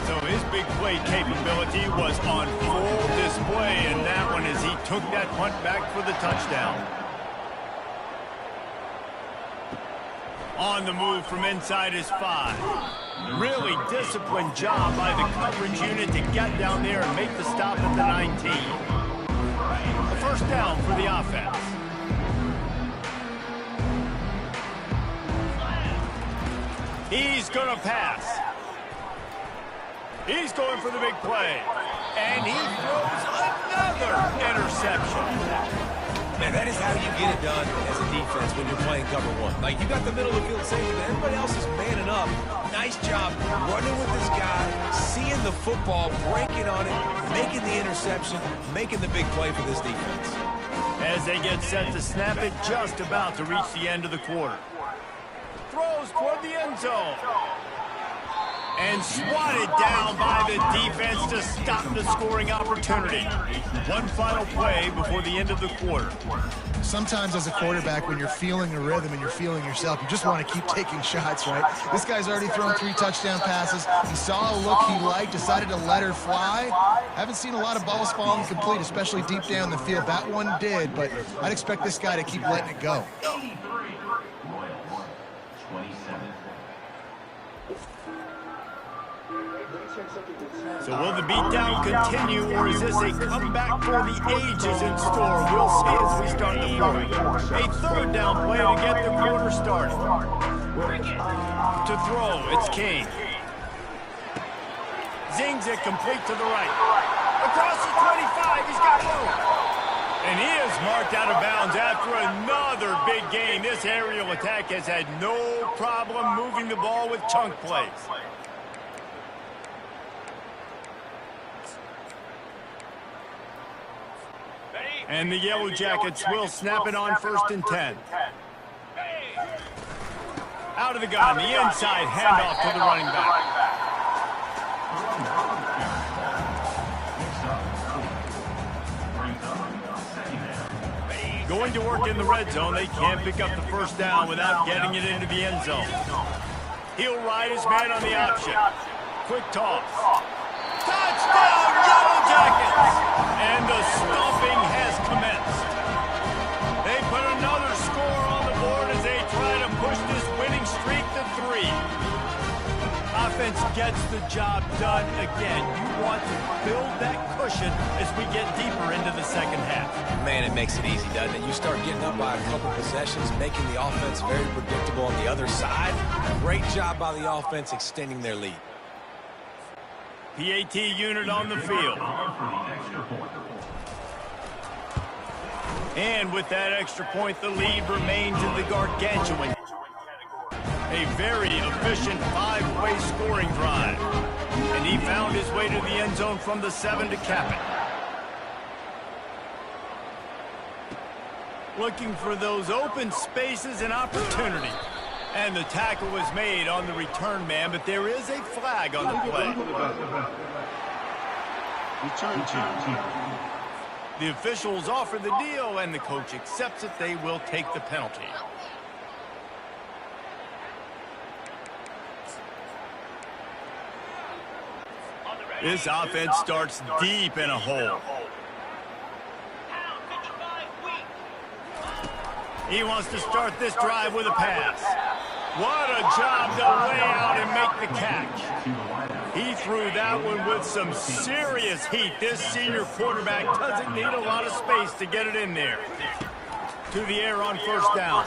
So his big play capability was on full display, and that one as he took that punt back for the touchdown. On the move from inside his 5. Really disciplined job by the coverage unit to get down there and make the stop at the 19. A first down for the offense. He's going to pass. He's going for the big play. And he throws another interception. Man, that is how you get it done as a defense when you're playing cover one. Like, you got the middle of the field safety, but everybody else is manning up. Nice job running with this guy, seeing the football, breaking on it, making the interception, making the big play for this defense. As they get set to snap it, just about to reach the end of the quarter. Throws toward the end zone. And swatted down by the defense to stop the scoring opportunity. One final play before the end of the quarter. Sometimes as a quarterback, when you're feeling a rhythm and you're feeling yourself, you just want to keep taking shots, right? This guy's already thrown 3 touchdown passes. He saw a look he liked, decided to let her fly. Haven't seen a lot of balls falling complete, especially deep down the field. That one did, but I'd expect this guy to keep letting it go. So will the beatdown continue, or is this a comeback for the ages in store? We'll see as we start the fourth. A third down play to get the quarter started. To throw, it's King. Zings it complete to the right. Across the 25, he's got room. And he is marked out of bounds after another big gain. This aerial attack has had no problem moving the ball with chunk plays. And the Yellow Jackets will snap it on 1st and 10. Out of the gun, the inside handoff to the running back. Going to work in the red zone, they can't pick up the first down without getting it into the end zone. He'll ride his man on the option. Quick toss. Touchdown, Yellow Jackets! And the stomping has commenced. They put another score on the board as they try to push this winning streak to 3. Offense gets the job done again. You want to build that cushion as we get deeper into the second half. Man, it makes it easy, doesn't it? You start getting up by a couple possessions, making the offense very predictable on the other side. Great job by the offense extending their lead. PAT unit on the field. And with that extra point, the lead remains in the gargantuan. A very efficient 5-way scoring drive. And he found his way to the end zone from the 7 to cap it. Looking for those open spaces and opportunity. And the tackle was made on the return man, but there is a flag on the play. The officials offer the deal, and the coach accepts it. They will take the penalty. This offense starts deep in a hole. He wants to start this drive with a pass. What a job to lay out and make the catch. He threw that one with some serious heat. This senior quarterback doesn't need a lot of space to get it in there. To the air on first down.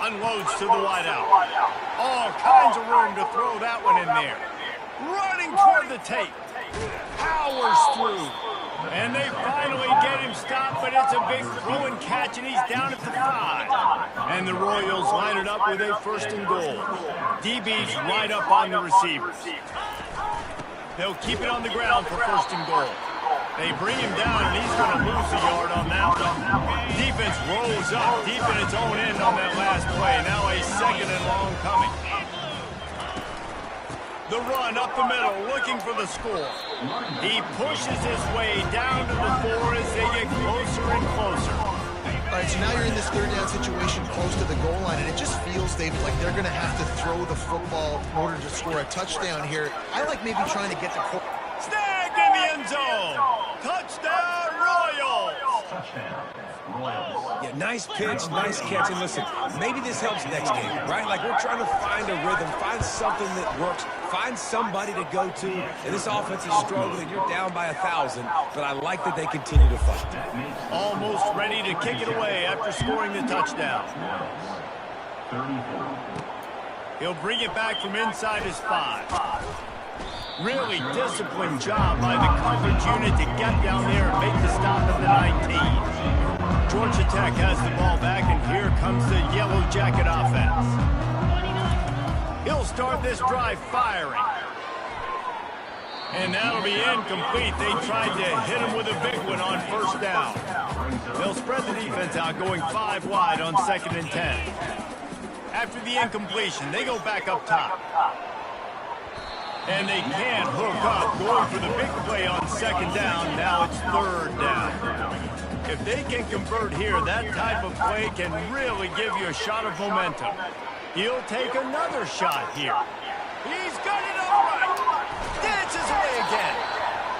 Unloads to the wideout. All kinds of room to throw that one in there. Running toward the tape. Powers through. And they finally get him stopped, but it's a big throw and catch, and he's down at the 5. And the Royals line it up with a 1st and goal. DB's right up on the receivers. They'll keep it on the ground for 1st and goal. They bring him down, and he's going to lose a yard on that one. Defense rolls up deep in its own end on that last play. Now a 2nd and long coming. The run up the middle, looking for the score. He pushes his way down to the 4 as they get closer and closer. All right, so now you're in this 3rd down situation close to the goal line, and it just feels, Dave, like they're going to have to throw the football in order to score a touchdown here. I like maybe trying to get the... Snagged in the end zone. Touchdown, Royals. Yeah, nice pitch, nice catch. And listen, maybe this helps next game, right? Like we're trying to find a rhythm, find something that works, find somebody to go to. And this offense is struggling. You're down by 1,000, but I like that they continue to fight. Almost ready to kick it away after scoring the touchdown. He'll bring it back from inside his 5. Really disciplined job by the coverage unit to get down there and make the stop at the 19. Georgia Tech has the ball back, and here comes the Yellow Jacket offense. He'll start this drive firing. And that'll be incomplete. They tried to hit him with a big one on 1st down. They'll spread the defense out, going 5 wide on 2nd and 10. After the incompletion, they go back up top. And they can't hook up, going for the big play on 2nd down. Now it's 3rd down. If they can convert here, that type of play can really give you a shot of momentum. He'll take another shot here. He's got it all right. Dances away again.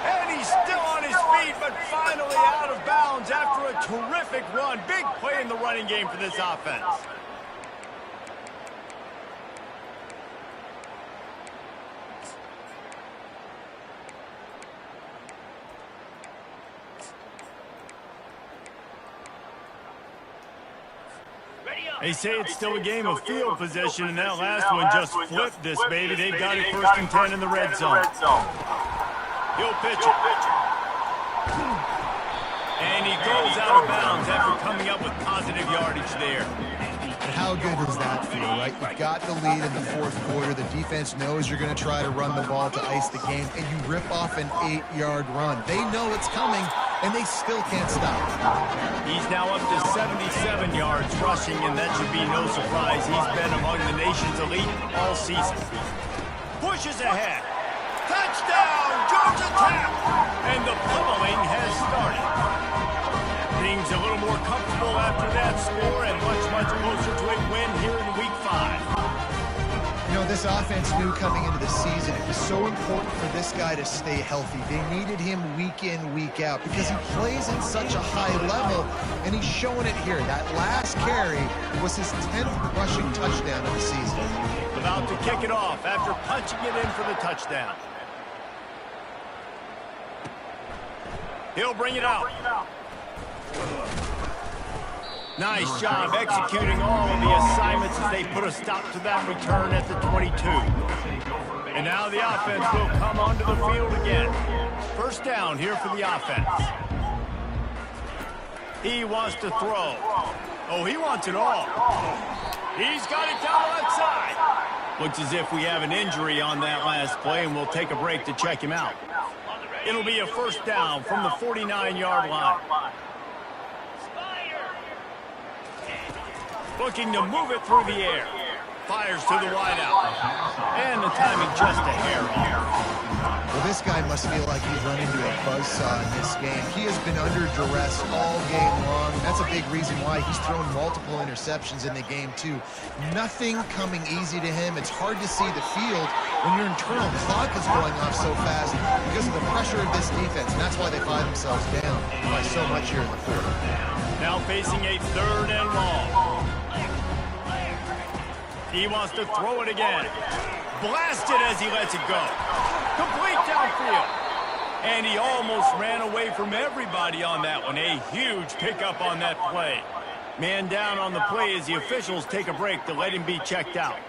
And he's still on his feet, but finally out of bounds after a terrific run. Big play in the running game for this offense. They say it's still a game of field position, and that last one just flipped this baby. They've got it 1st and 10 in the red zone. He'll pitch it. And he goes out of bounds after coming up with positive yardage there. And how good does that feel, right? You've got the lead in the 4th quarter. The defense knows you're going to try to run the ball to ice the game, and you rip off an 8-yard run. They know it's coming, and they still can't stop. He's now up to 77 yards rushing, and that should be no surprise. He's been among the nation's elite all season. Pushes ahead. Touchdown, Georgia Tech! And the pummeling has started. Things a little more comfortable after that score, and much, much closer to a win here in Week 5. You know, this offense knew coming into the season it was so important for this guy to stay healthy. They needed him week in, week out, because he plays at such a high level, and he's showing it here. That last carry was his 10th rushing touchdown of the season. About to kick it off after punching it in for the touchdown. He'll bring it out. Nice job executing all of the assignments as they put a stop to that return at the 22. And now the offense will come onto the field again. 1st down here for the offense. He wants to throw. Oh, he wants it all. He's got it down the left side. Looks as if we have an injury on that last play, and we'll take a break to check him out. It'll be a 1st down from the 49-yard line. Looking to move it through the air. Fires to the wideout. And the timing just a hair off. Well, this guy must feel like he's run into a buzzsaw in this game. He has been under duress all game long, and that's a big reason why he's thrown multiple interceptions in the game, too. Nothing coming easy to him. It's hard to see the field when your internal clock is going off so fast because of the pressure of this defense, and that's why they find themselves down by so much here in the fourth. Now facing a 3rd and long. He wants to throw it again. Blasted as he lets it go. Complete downfield. And he almost ran away from everybody on that one. A huge pickup on that play. Man down on the play as the officials take a break to let him be checked out.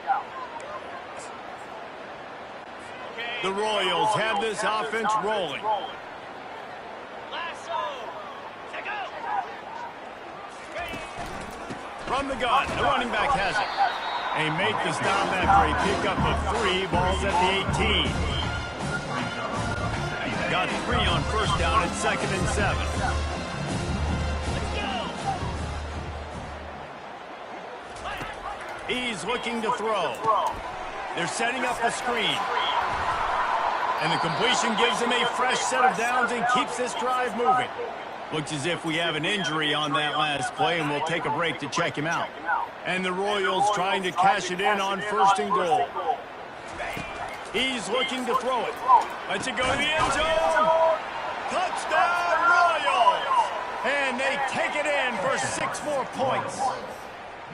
The Royals have this offense rolling. From the gun, the running back has it. They make the stop after a pickup of 3, balls at the 18. Got 3 on first down at 2nd and 7. He's looking to throw. They're setting up the screen. And the completion gives him a fresh set of downs and keeps this drive moving. Looks as if we have an injury on that last play, and we'll take a break to check him out. And the Royals trying to cash it in on 1st and goal. He's looking to throw it. Lets it go to the end zone. Touchdown, Royals! And they take it in for 6 more points.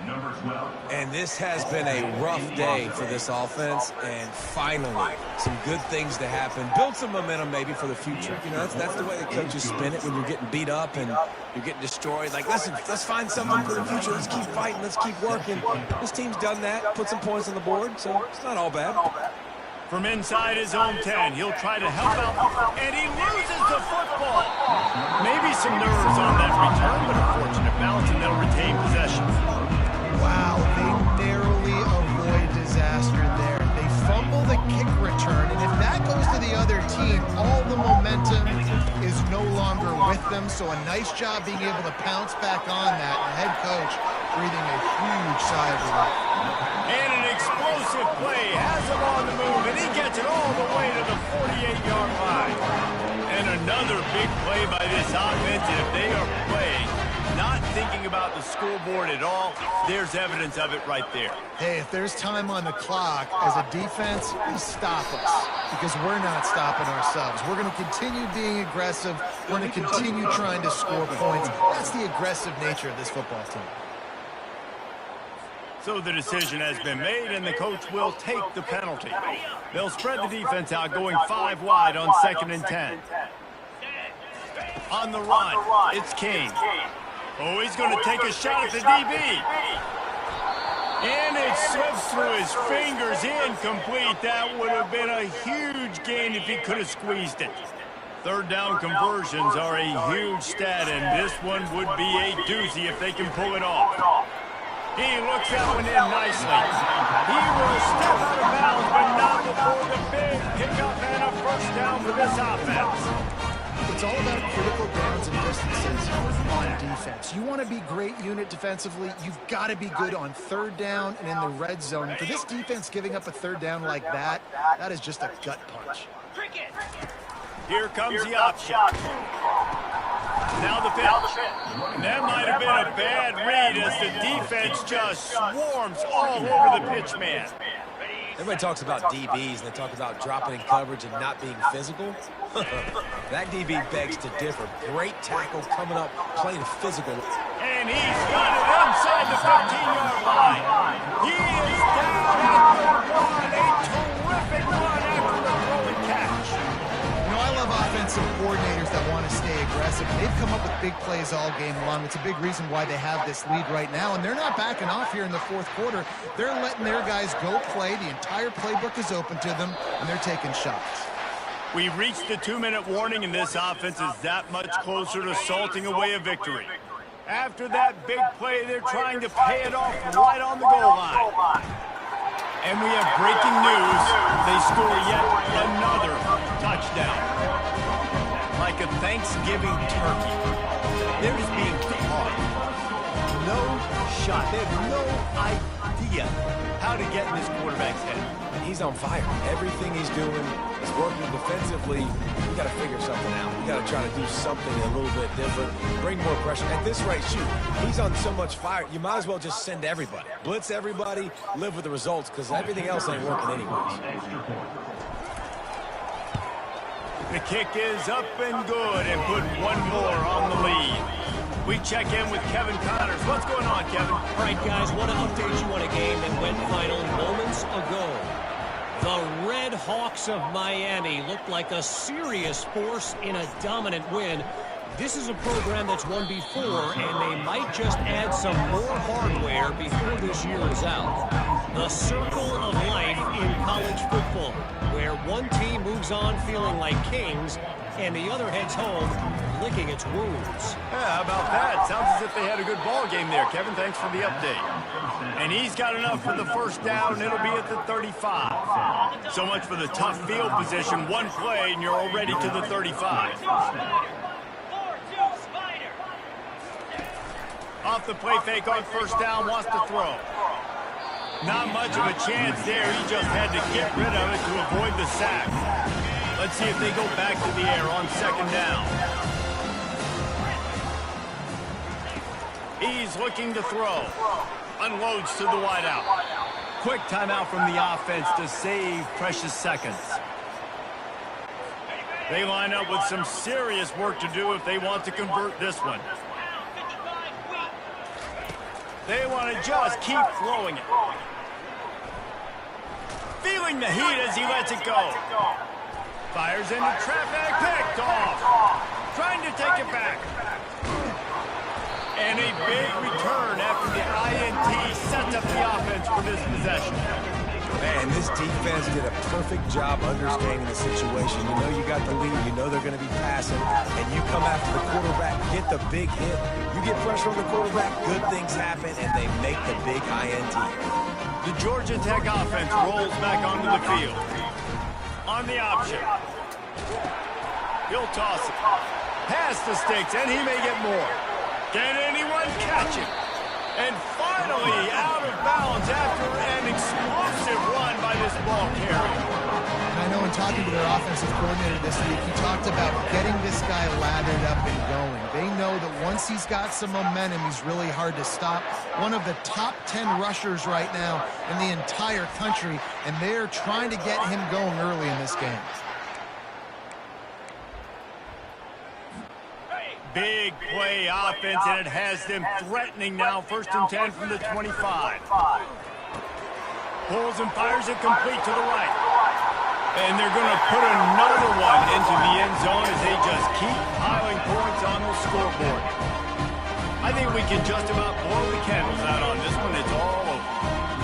Number 12. And this has been a rough day for this offense, and finally, some good things to happen. Build some momentum maybe for the future. You know, that's the way the coaches spin it when you're getting beat up and you're getting destroyed. Like, listen, let's find something for the future. Let's keep fighting. Let's keep working. This team's done that, put some points on the board, so it's not all bad. From inside his own 10, he'll try to help out, and he loses the football. Maybe some nerves on that return, but a fortunate bounce, and they'll retain possession. Wow, they narrowly avoid disaster there. They fumble the kick return, and if that goes to the other team, all the momentum is no longer with them. So a nice job being able to pounce back on that. The head coach breathing a huge sigh of relief. And an explosive play has him on the move, and he gets it all the way to the 48-yard line. And another big play by this offense, and if they are playing not thinking about the scoreboard at all, there's evidence of it right there. Hey, if there's time on the clock, as a defense, please stop us, because we're not stopping ourselves. We're going to continue being aggressive. We're going to continue trying to score points. That's the aggressive nature of this football team. So the decision has been made, and the coach will take the penalty. They'll spread the defense out, going 5 wide on 2nd and 10. On the run, it's King. Oh, he's going to take a shot at the DB. And it slips through his fingers, incomplete. That would have been a huge gain if he could have squeezed it. 3rd down conversions are a huge stat, and this one would be a doozy if they can pull it off. He looks that one in nicely. He will step out of bounds, but not before the big pickup and a first down for this offense. It's all about critical downs and distances on defense. You want to be great unit defensively, you've got to be good on 3rd down and in the red zone. For this defense giving up a 3rd down like that, that is just a gut punch. Here comes the option. Now the pitch. And that might have been a bad read as the defense just swarms all over the pitch man. Everybody talks about DBs, and they talk about dropping in coverage and not being physical. That DB begs to differ. Great tackle coming up, playing physical. And he's got it inside the 15-yard line. He is down at the 1. A terrific run after the throw and catch. You know, I love offensive coordinators that want to stay aggressive. They've come up with big plays all game long. It's a big reason why they have this lead right now, and they're not backing off here in the 4th quarter. They're letting their guys go play. The entire playbook is open to them, and they're taking shots. We've reached the 2-minute warning, and this offense is that much closer to salting away a victory. After that big play, they're trying to pay it off right on the goal line. And we have breaking news. They score yet another touchdown. Like a Thanksgiving turkey. They're just being caught. No shot. They have no idea how to get in this quarterback's head. he's on fire. Everything he's doing is working defensively. We got to figure something out. We got to try to do something a little bit different, bring more pressure. At this rate, shoot, he's on so much fire, you might as well just send everybody. Blitz everybody, live with the results, because everything else ain't working anyways. The kick is up and good and put one more on the lead. We check in with Kevin Connors. What's going on, Kevin? All right, guys, want to update you on a game that went final moments ago. The Red Hawks of Miami looked like a serious force in a dominant win. This is a program that's won before, and they might just add some more hardware before this year is out. The circle of life in college football, where one team moves on feeling like kings, and the other heads home licking its wounds. Yeah, how about that? Sounds as if they had a good ball game there, Kevin. Thanks for the update. And he's got enough for the first down, and it'll be at the 35. So much for the tough field position. One play, and you're already to the 35. Off the play fake on first down, wants to throw. Not much of a chance there. He just had to get rid of it to avoid the sack. Let's see if they go back to the air on second down. He's looking to throw. Unloads to the wideout. Quick timeout from the offense to save precious seconds. They line up with some serious work to do if they want to convert this one. They want to just keep throwing it. Feeling the heat as he lets it go. Fires into traffic, picked off. Trying to take it back. And a big return after the INT sets up the offense for this possession. Man, this defense did a perfect job understanding the situation. You know you got the lead, you know they're going to be passing, and you come after the quarterback, get the big hit. You get pressure on the quarterback, good things happen, and they make the big INT. The Georgia Tech offense rolls back onto the field. On the option. He'll toss it. Past the sticks, and he may get more. Can anyone catch it? And finally out of bounds after an explosive run by this ball carrier. And I know in talking to their offensive coordinator this week, he talked about getting this guy lathered up and going. They know that once he's got some momentum, he's really hard to stop. One of the top 10 rushers right now in the entire country, and they're trying to get him going early in this game. Big play offense, and it has them threatening now. 1st and 10 from the 25. Pulls and fires it complete to the right. And they're going to put another one into the end zone as they just keep piling points on the scoreboard. I think we can just about blow the candles out on this one. It's all over.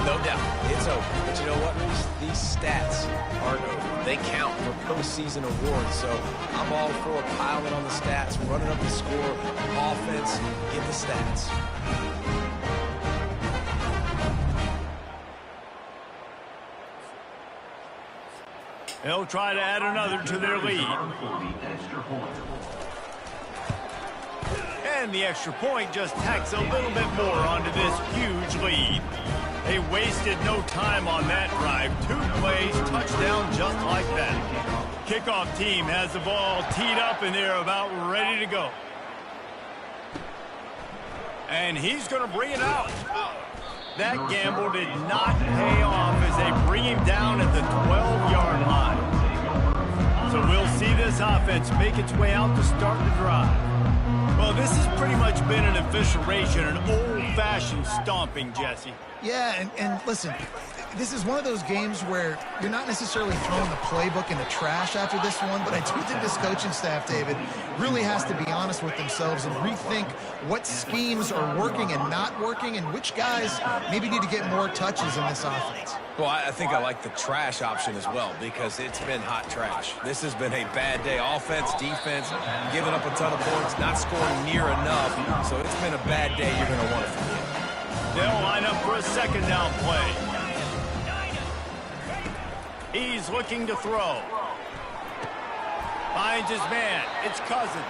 No doubt, it's over. But you know what? These stats aren't over. They count for postseason awards, so I'm all for piling on the stats, running up the score, offense, get the stats. They'll try to add another to their lead. And the extra point just tacks a little bit more onto this huge lead. They wasted no time on that drive. 2 plays, touchdown just like that. Kickoff team has the ball teed up, and they're about ready to go. And he's going to bring it out. That gamble did not pay off as they bring him down at the 12-yard line. So we'll see this offense make its way out to start the drive. Well, this has pretty much been an evisceration, an old-fashioned stomping, Jesse. Yeah, and listen, this is one of those games where you're not necessarily throwing the playbook in the trash after this one, but I do think this coaching staff, David, really has to be honest with themselves and rethink what schemes are working and not working and which guys maybe need to get more touches in this offense. Well, I think I like the trash option as well because it's been hot trash. This has been a bad day. Offense, defense, giving up a ton of points, not scoring near enough. So it's been a bad day you're going to want to forget. They'll line up for a 2nd down play. He's looking to throw. Finds his man. It's Cousins.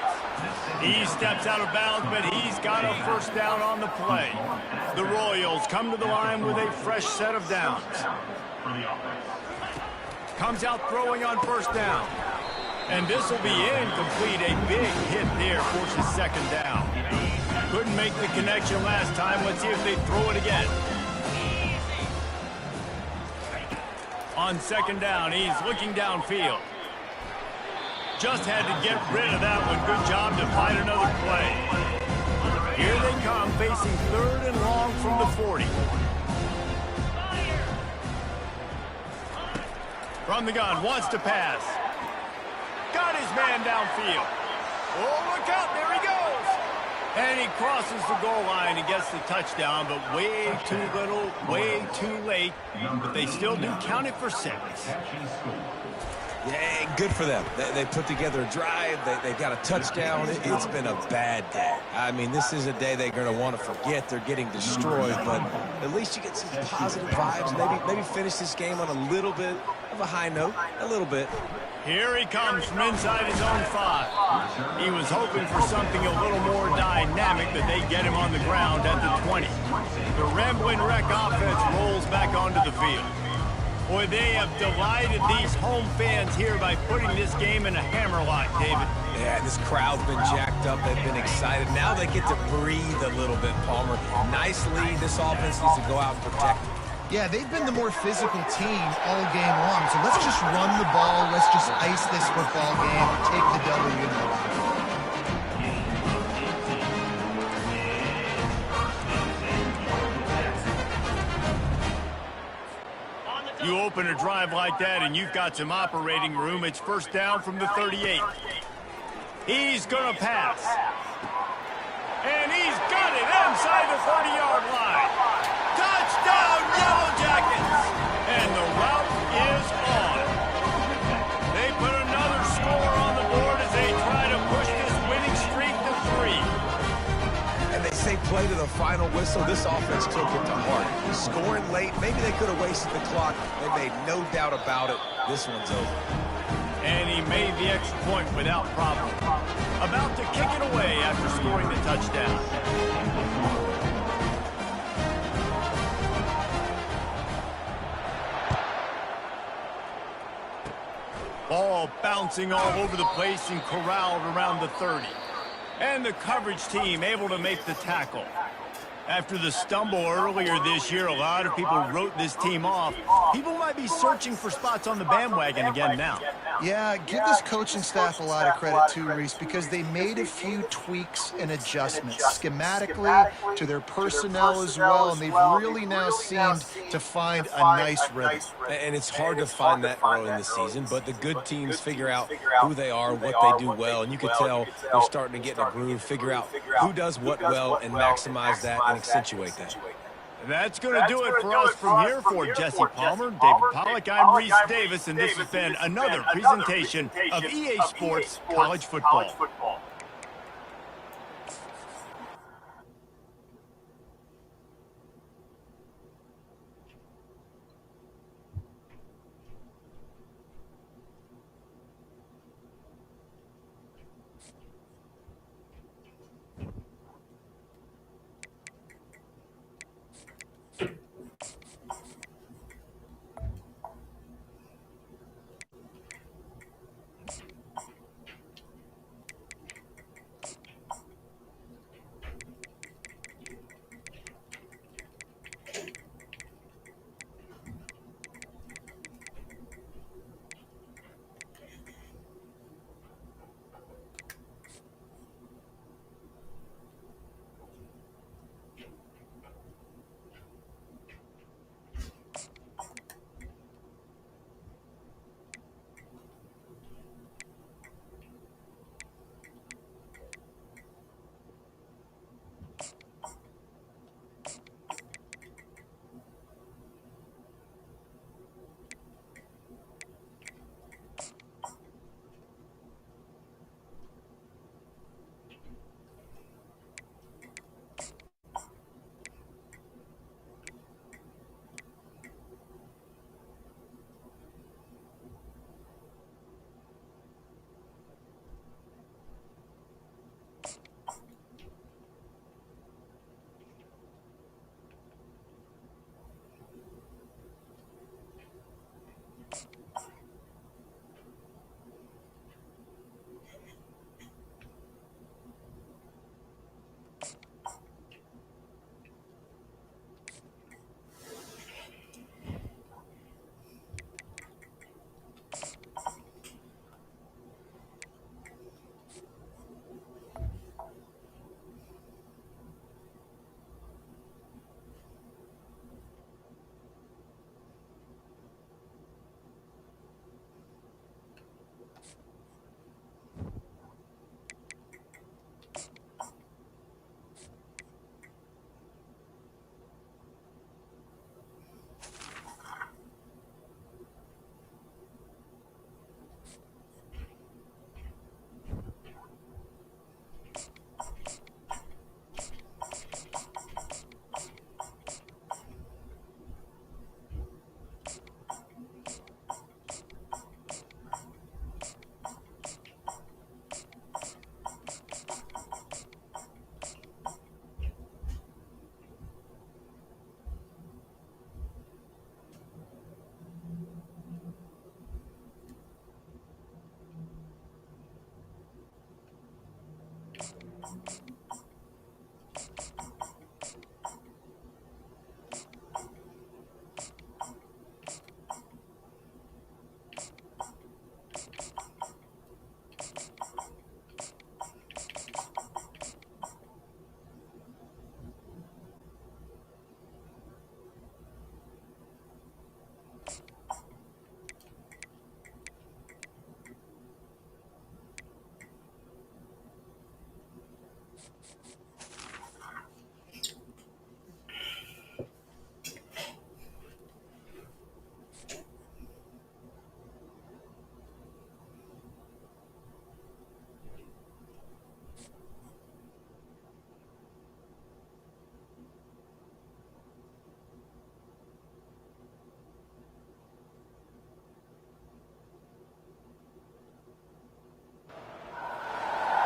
He steps out of bounds, but he's got a 1st down on the play. The Royals come to the line with a fresh set of downs. Comes out throwing on first down. And this will be incomplete. A big hit there forces second down. Couldn't make the connection last time. Let's see if they throw it again. On second down, he's looking downfield. Just had to get rid of that one. Good job to find another play. Here they come, facing third and long from the 40. From the gun, wants to pass. Got his man downfield. Oh, look out, there he goes. And he crosses the goal line and gets the touchdown, but way too little, way too late. But they still do count it for 6. Yeah, good for them. They put together a drive. They got a touchdown. It's been a bad day. I mean, this is a day they're going to want to forget. They're getting destroyed, but at least you get some positive vibes. Maybe finish this game on a little bit of a high note, a little bit. Here he comes from inside his own 5. He was hoping for something a little more dynamic, but they get him on the ground at the 20. The Rambling Wreck offense rolls back onto the field. Boy, they have delighted these home fans here by putting this game in a hammerlock, David. Yeah, this crowd's been jacked up. They've been excited. Now they get to breathe a little bit, Palmer. Nice lead. This offense needs to go out and protect it. Yeah, they've been the more physical team all game long. So let's just run the ball. Let's just ice this football game. Take the W. You open a drive like that and you've got some operating room. It's first down from the 38. He's going to pass. And he's got it inside the 40-yard line. Touchdown, Yellow Jackets! And the route is on. They put another score on the board as they try to push this winning streak to 3. And they say play to the final whistle. This offense took it to heart. Scoring late, maybe they could have wasted the clock. They made no doubt about it. This one's over. And he made the extra point without problem. About to kick it away after scoring the touchdown. Ball bouncing all over the place and corralled around the 30. And the coverage team able to make the tackle. After the stumble earlier this year, a lot of people wrote this team off. People might be searching for spots on the bandwagon again now. Yeah, give this coaching staff a lot of credit too, Reese, because they made a few tweaks and adjustments schematically to their personnel as well, and they've really now seemed to find a nice rhythm. And it's hard to find that early in the season, but the good teams figure out who they are, what they do well, and you can tell they're starting to get in a groove, figure out who does what well, and maximize that and accentuate that. That's going to do it for us from here. For Jesse Palmer, David Pollack, I'm Reese Davis, and this has been another presentation of EA Sports College Football.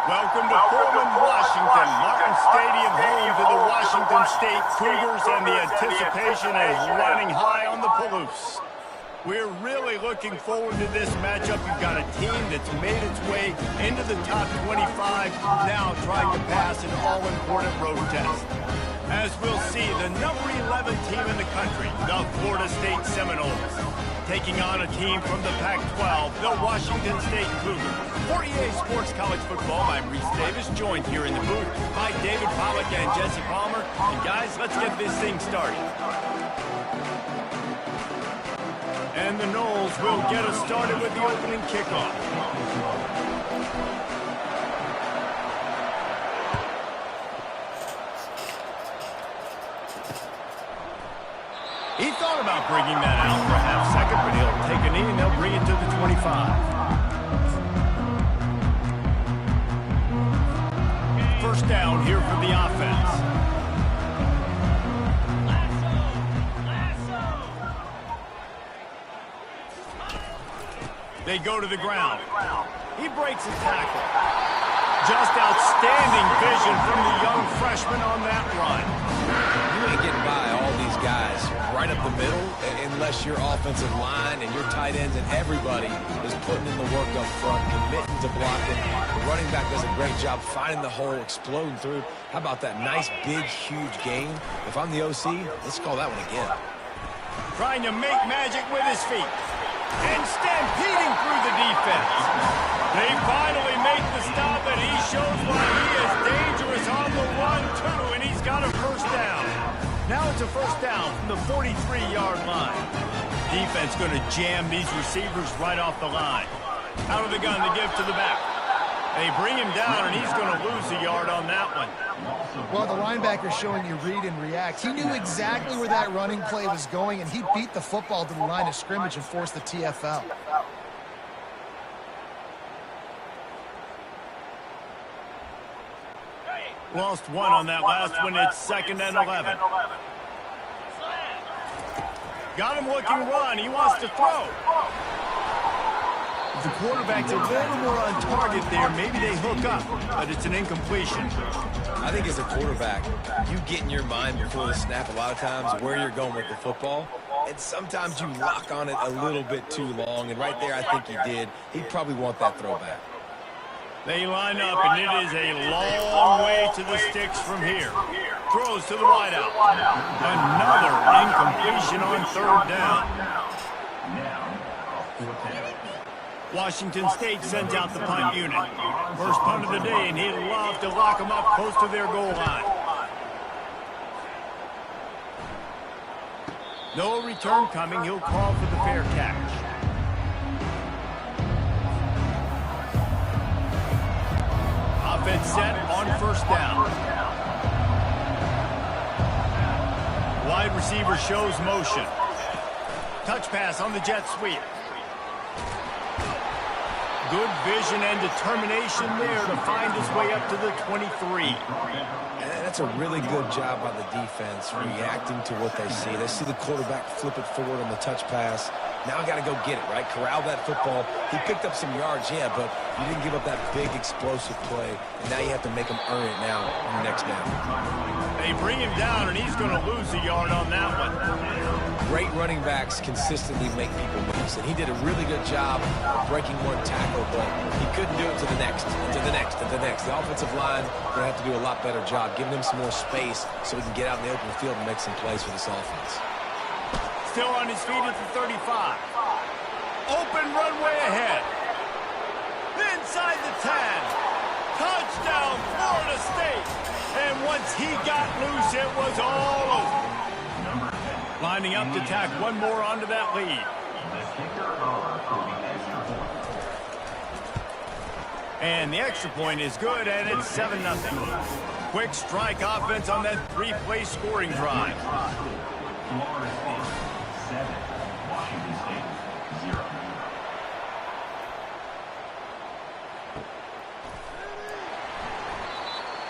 Welcome to Pullman, Washington. Martin Stadium, home to the Washington State Cougars, and the anticipation is running high on the Palouse. We're really looking forward to this matchup. You've got a team that's made its way into the top 25, now trying to pass an all-important road test. As we'll see, the number 11 team in the country, the Florida State Seminoles, taking on a team from the Pac-12, the Washington State Cougars. For EA Sports College Football, I'm Reese Davis, joined here in the booth by David Pollack and Jesse Palmer. And guys, let's get this thing started. And the Noles will get us started with the opening kickoff. He thought about bringing that out for a half second, but he'll take a knee and they'll bring it to the 25. First down here for the offense. They go to the ground. He breaks a tackle. Just outstanding vision from the young freshman on that run. You ain't getting by all these guys right up the middle unless your offensive line and your tight ends and everybody is putting in the work up front, committing to blocking. The running back does a great job finding the hole, exploding through. How about that nice, big, huge gain? If I'm the OC, let's call that one again. Trying to make magic with his feet. And stampeding through the defense. They finally make the stop, and he shows why he is dangerous on the run, too, and he's got a first down. Now it's a first down from the 43-yard line. Defense going to jam these receivers right off the line. Out of the gun to give to the back. They bring him down, and he's going to lose a yard on that one. Well, the linebacker's showing you read and react. He knew exactly where that running play was going, and he beat the football to the line of scrimmage and forced the TFL. Lost one on that last one. It's 2nd and 11. Got him looking run. He wants to throw. If the quarterback's a little more on target there, maybe they hook up, but it's an incompletion. I think as a quarterback, you get in your mind before the snap a lot of times where you're going with the football, and sometimes you lock on it a little bit too long, and right there I think he did. He'd probably want that throwback. They line up, and it is a long way to the sticks from here. Throws to the wideout. Another incompletion on 3rd down. Washington State sends out the punt unit. First punt of the day, and he'd love to lock them up close to their goal line. No return coming. He'll call for the fair catch. Offense set on 1st down. Wide receiver shows motion. Touch pass on the jet sweep. Good vision and determination there to find his way up to the 23. And that's a really good job by the defense, reacting to what they see. They see the quarterback flip it forward on the touch pass. Now I got to go get it, right? Corral that football. He picked up some yards, yeah, but you didn't give up that big explosive play. And now you have to make him earn it now on the next down. They bring him down, and he's going to lose a yard on that one. Great running backs consistently make people miss, and he did a really good job breaking one tackle, but he couldn't do it to the next, and to the next, and to the next. The offensive line going to have to do a lot better job, giving him some more space so he can get out in the open field and make some plays for this offense. Still on his feet at the 35. Open runway ahead. Inside the 10. Touchdown, Florida State. And once he got loose, it was all over. Lining up to tack one more onto that lead. And the extra point is good, and it's 7-0. Quick strike offense on that 3-play scoring drive. Florida State 7, Washington State 0.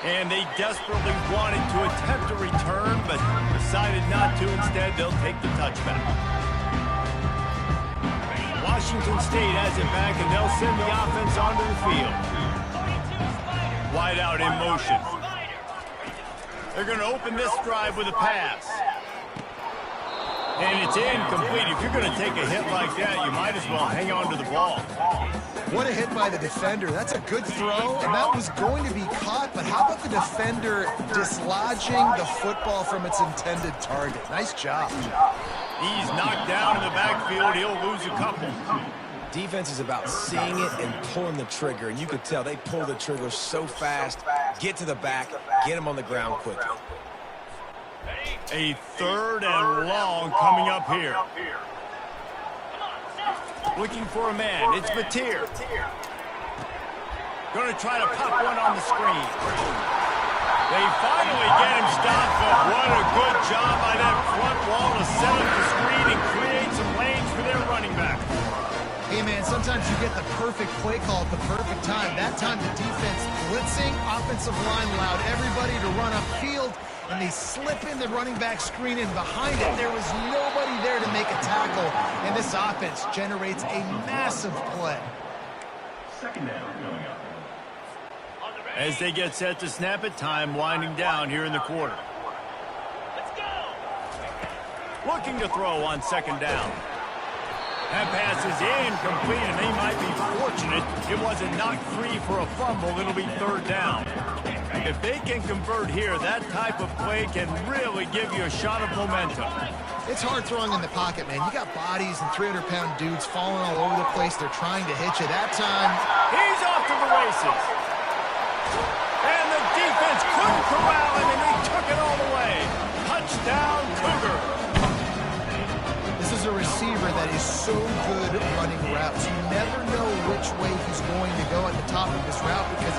And they desperately wanted to attempt a return, but decided not to. Instead, they'll take the touchback. Washington State has it back, and they'll send the offense onto the field. Wide out in motion. They're going to open this drive with a pass. And it's incomplete. If you're going to take a hit like that, you might as well hang on to the ball. What a hit by the defender. That's a good throw, and that was going to be caught, but how about the defender dislodging the football from its intended target? Nice job. He's knocked down in the backfield. He'll lose a couple. Defense is about seeing it and pulling the trigger, and you could tell they pull the trigger so fast, get to the back, get him on the ground quickly. A 3rd and long coming up here. Looking for a man. It's Mateer. Going to try to pop one on the screen. They finally get him stopped, but what a good job by that front wall to set up the screen and create some lanes for their running back. Hey, man, sometimes you get the perfect play call at the perfect time. That time the defense blitzing, offensive line allowed everybody to run upfield, and they slip in the running back screen, and behind it, there was nobody there to make a tackle, and this offense generates a massive play. Second down going up. As they get set to snap it, time winding down here in the quarter. Looking to throw on 2nd down. That pass is incomplete, and they might be fortunate it wasn't knocked free for a fumble. It'll be 3rd down. If they can convert here, that type of play can really give you a shot of momentum. It's hard throwing in the pocket, man. You got bodies and 300-pound dudes falling all over the place. They're trying to hit you. That time, he's off to the races. And the defense couldn't corral him, and they took it all the way. Touchdown, Cougar. this is a receiver that is so good at running routes. You never know which way he's going to go at the top of this route because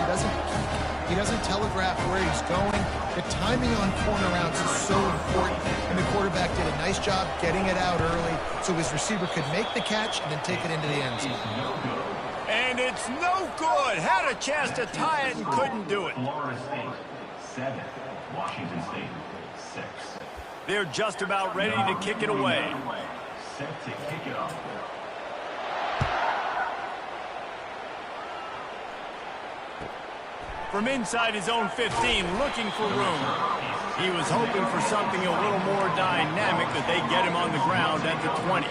he doesn't telegraph where he's going. The timing on corner routes is so important, and the quarterback did a nice job getting it out early so his receiver could make the catch and then take it into the end zone. And it's no good. Had a chance to tie it and couldn't do it. Florida State 7, Washington State 6. They're just about ready to kick it away. Set to kick it off. From inside his own 15, looking for room. He was hoping for something a little more dynamic, that they get him on the ground at the 20.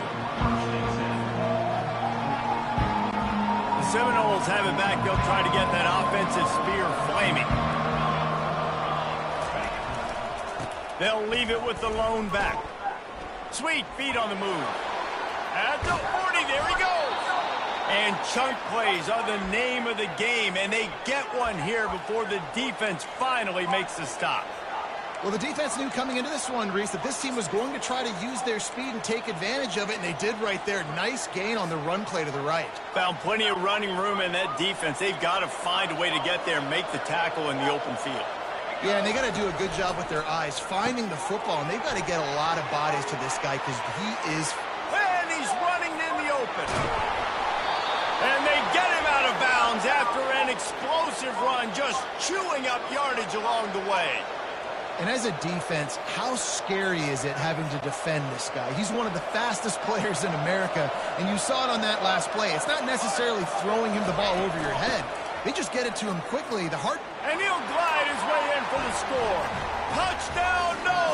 The Seminoles have it back. They'll try to get that offensive spear flaming. They'll leave it with the lone back. Sweet feet on the move. At the 40, there he goes. And chunk plays are the name of the game, and they get one here before the defense finally makes the stop. Well, the defense knew coming into this one, Reese, that this team was going to try to use their speed and take advantage of it, and they did right there. Nice gain on the run play to the right. Found plenty of running room in that defense. They've got to find a way to get there and make the tackle in the open field. Yeah, and they got to do a good job with their eyes, finding the football, and they've got to get a lot of bodies to this guy because he is... And he's running in the open. And they get him out of bounds after an explosive run, just chewing up yardage along the way. And as a defense, how scary is it having to defend this guy? He's one of the fastest players in America, and you saw it on that last play. It's not necessarily throwing him the ball over your head. They just get it to him quickly. And he'll glide his way in for the score. Touchdown, no!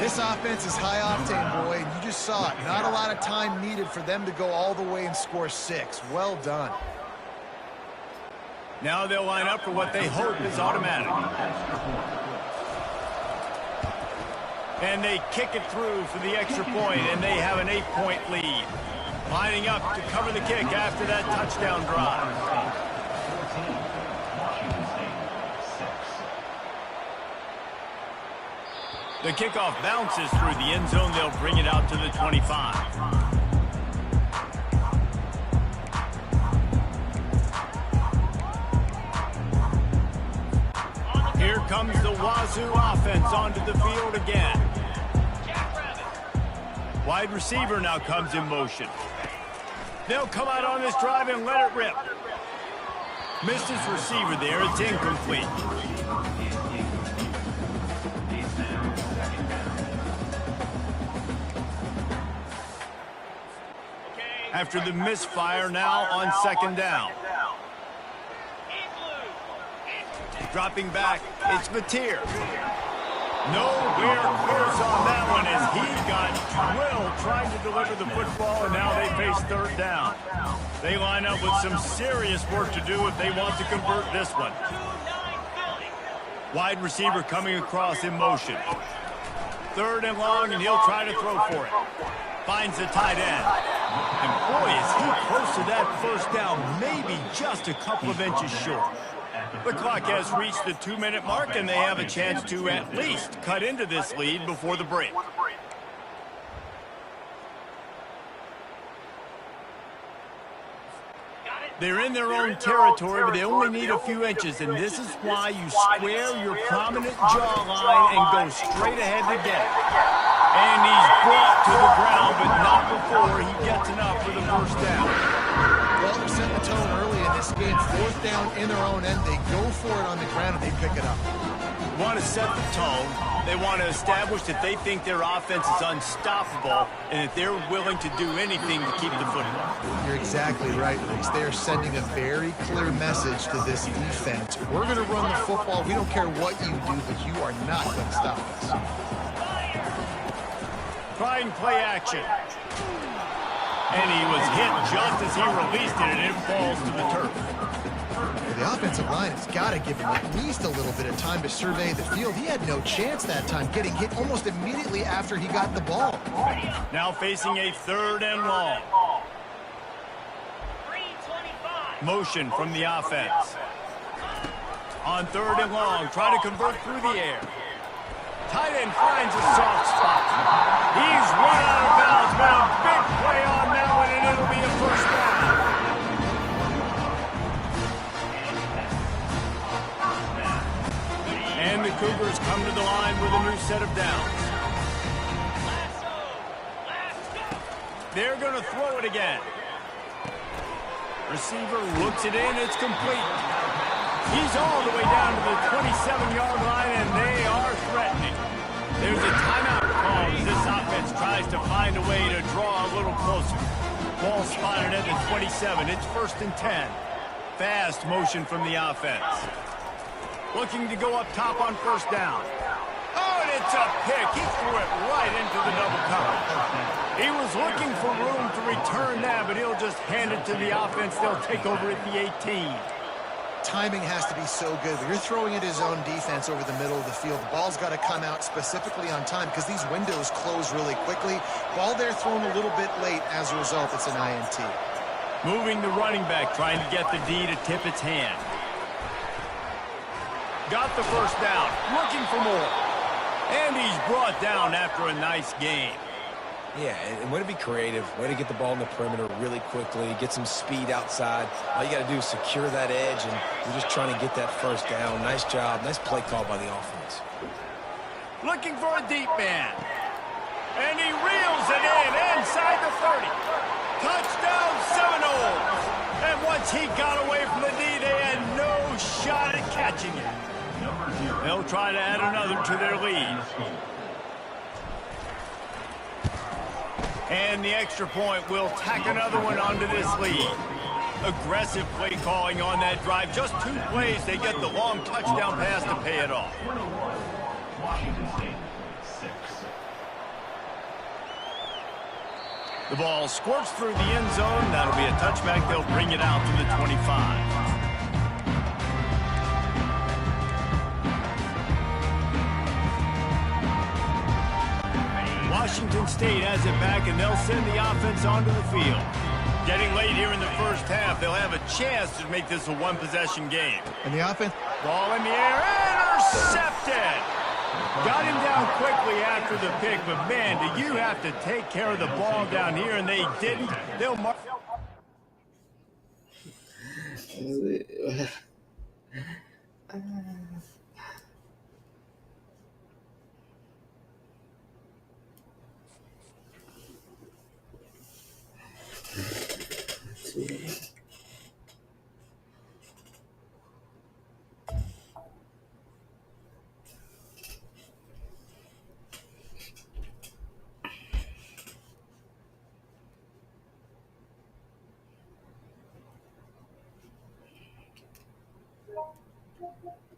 This offense is high octane, boy, and you just saw it. Not a lot of time needed for them to go all the way and score 6. Well done. Now they'll line up for what they hope is automatic. And they kick it through for the extra point, and they have an 8-point lead. Lining up to cover the kick after that touchdown drive. 14, Washington State 6. The kickoff bounces through the end zone. They'll bring it out to the 25. Here comes the Wazoo offense onto the field again. Wide receiver now comes in motion. They'll come out on this drive and let it rip. Missed his receiver there. It's incomplete. After the misfire, now on 2nd down. Dropping back, it's Mateer. Nowhere close on that one as he got drilled trying to deliver the football, and now they face third down. They line up with some serious work to do if they want to convert this one. Wide receiver coming across in motion. Third and long, and he'll try to throw for it. Finds the tight end. And boy, is he close to that first down, maybe just a couple of inches short. The clock has reached the 2-minute mark, and they have a chance to at least cut into this lead before the break. They're in their own territory, but they only need a few inches, and this is why you square your prominent jawline and go straight ahead to get it. And he's brought to the ground, but not before he gets enough for the first down. Well, they're setting the tone early in this game. Fourth down in their own end. They go for it on the ground, and they pick it up. They want to set the tone. They want to establish that they think their offense is unstoppable and that they're willing to do anything to keep the football. You're exactly right, Reese. They are sending a very clear message to this defense. We're going to run the football. We don't care what you do, but you are not going to stop us. Try and play action. And he was hit just as he released it, and it falls to the turf. The offensive line has got to give him at least a little bit of time to survey the field. He had no chance that time, getting hit almost immediately after he got the ball. Now facing a third and long. Motion from the offense. On third and long, try to convert through the air. Tight end finds a soft spot. He's run out of bounds, but a big play on that one, and it'll be a first down. And the Cougars come to the line with a new set of downs. They're going to throw it again. Receiver looks it in. It's complete. He's all the way down to the 27-yard line, and they are threatening. There's a timeout call as this offense tries to find a way to draw a little closer. Ball spotted at the 27. It's 1st and 10. Fast motion from the offense. Looking to go up top on first down. Oh, and it's a pick. He threw it right into the double cover. He was looking for room to return that, but he'll just hand it to the offense. They'll take over at the 18. Timing has to be so good. When you're throwing at his own defense over the middle of the field, the ball's got to come out specifically on time because these windows close really quickly. Ball there thrown a little bit late. As a result, it's an INT. Moving the running back, trying to get the D to tip its hand. Got the first down, looking for more. And he's brought down after a nice game. Yeah, and way to be creative, way to get the ball in the perimeter really quickly, get some speed outside. All you got to do is secure that edge, and you're just trying to get that first down. Nice job, nice play call by the offense. Looking for a deep man. And he reels it in inside the 30. Touchdown Seminoles. And once he got away from the D, they had no shot at catching it. They'll try to add another to their lead. And the extra point will tack another one onto this lead. Aggressive play calling on that drive. Just 2 plays, they get the long touchdown pass to pay it off. Washington State, 6. The ball squirts through the end zone. That'll be a touchback. They'll bring it out to the 25. Washington State has it back, and they'll send the offense onto the field. Getting late here in the first half, they'll have a chance to make this a one-possession game. And the offense... Ball in the air, intercepted! Got him down quickly after the pick, but man, do you have to take care of the ball down here, and they didn't. They'll mark...